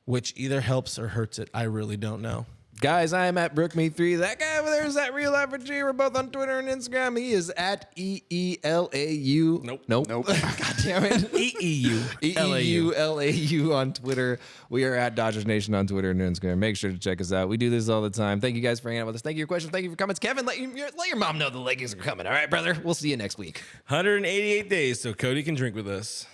[SPEAKER 1] which either helps or hurts it, I really don't know.
[SPEAKER 2] Guys, I am at BrookMe3. That guy over there is at Real Average G. We're both on Twitter and Instagram. He is at EELAU.
[SPEAKER 1] Nope.
[SPEAKER 2] God damn it. EEULAU on Twitter. We are at Dodgers Nation on Twitter and Instagram. Make sure to check us out. We do this all the time. Thank you guys for hanging out with us. Thank you for your questions. Thank you for comments. Kevin, let your mom know the leggings are coming. All right, brother? We'll see you next week.
[SPEAKER 1] 188 days so Cody can drink with us.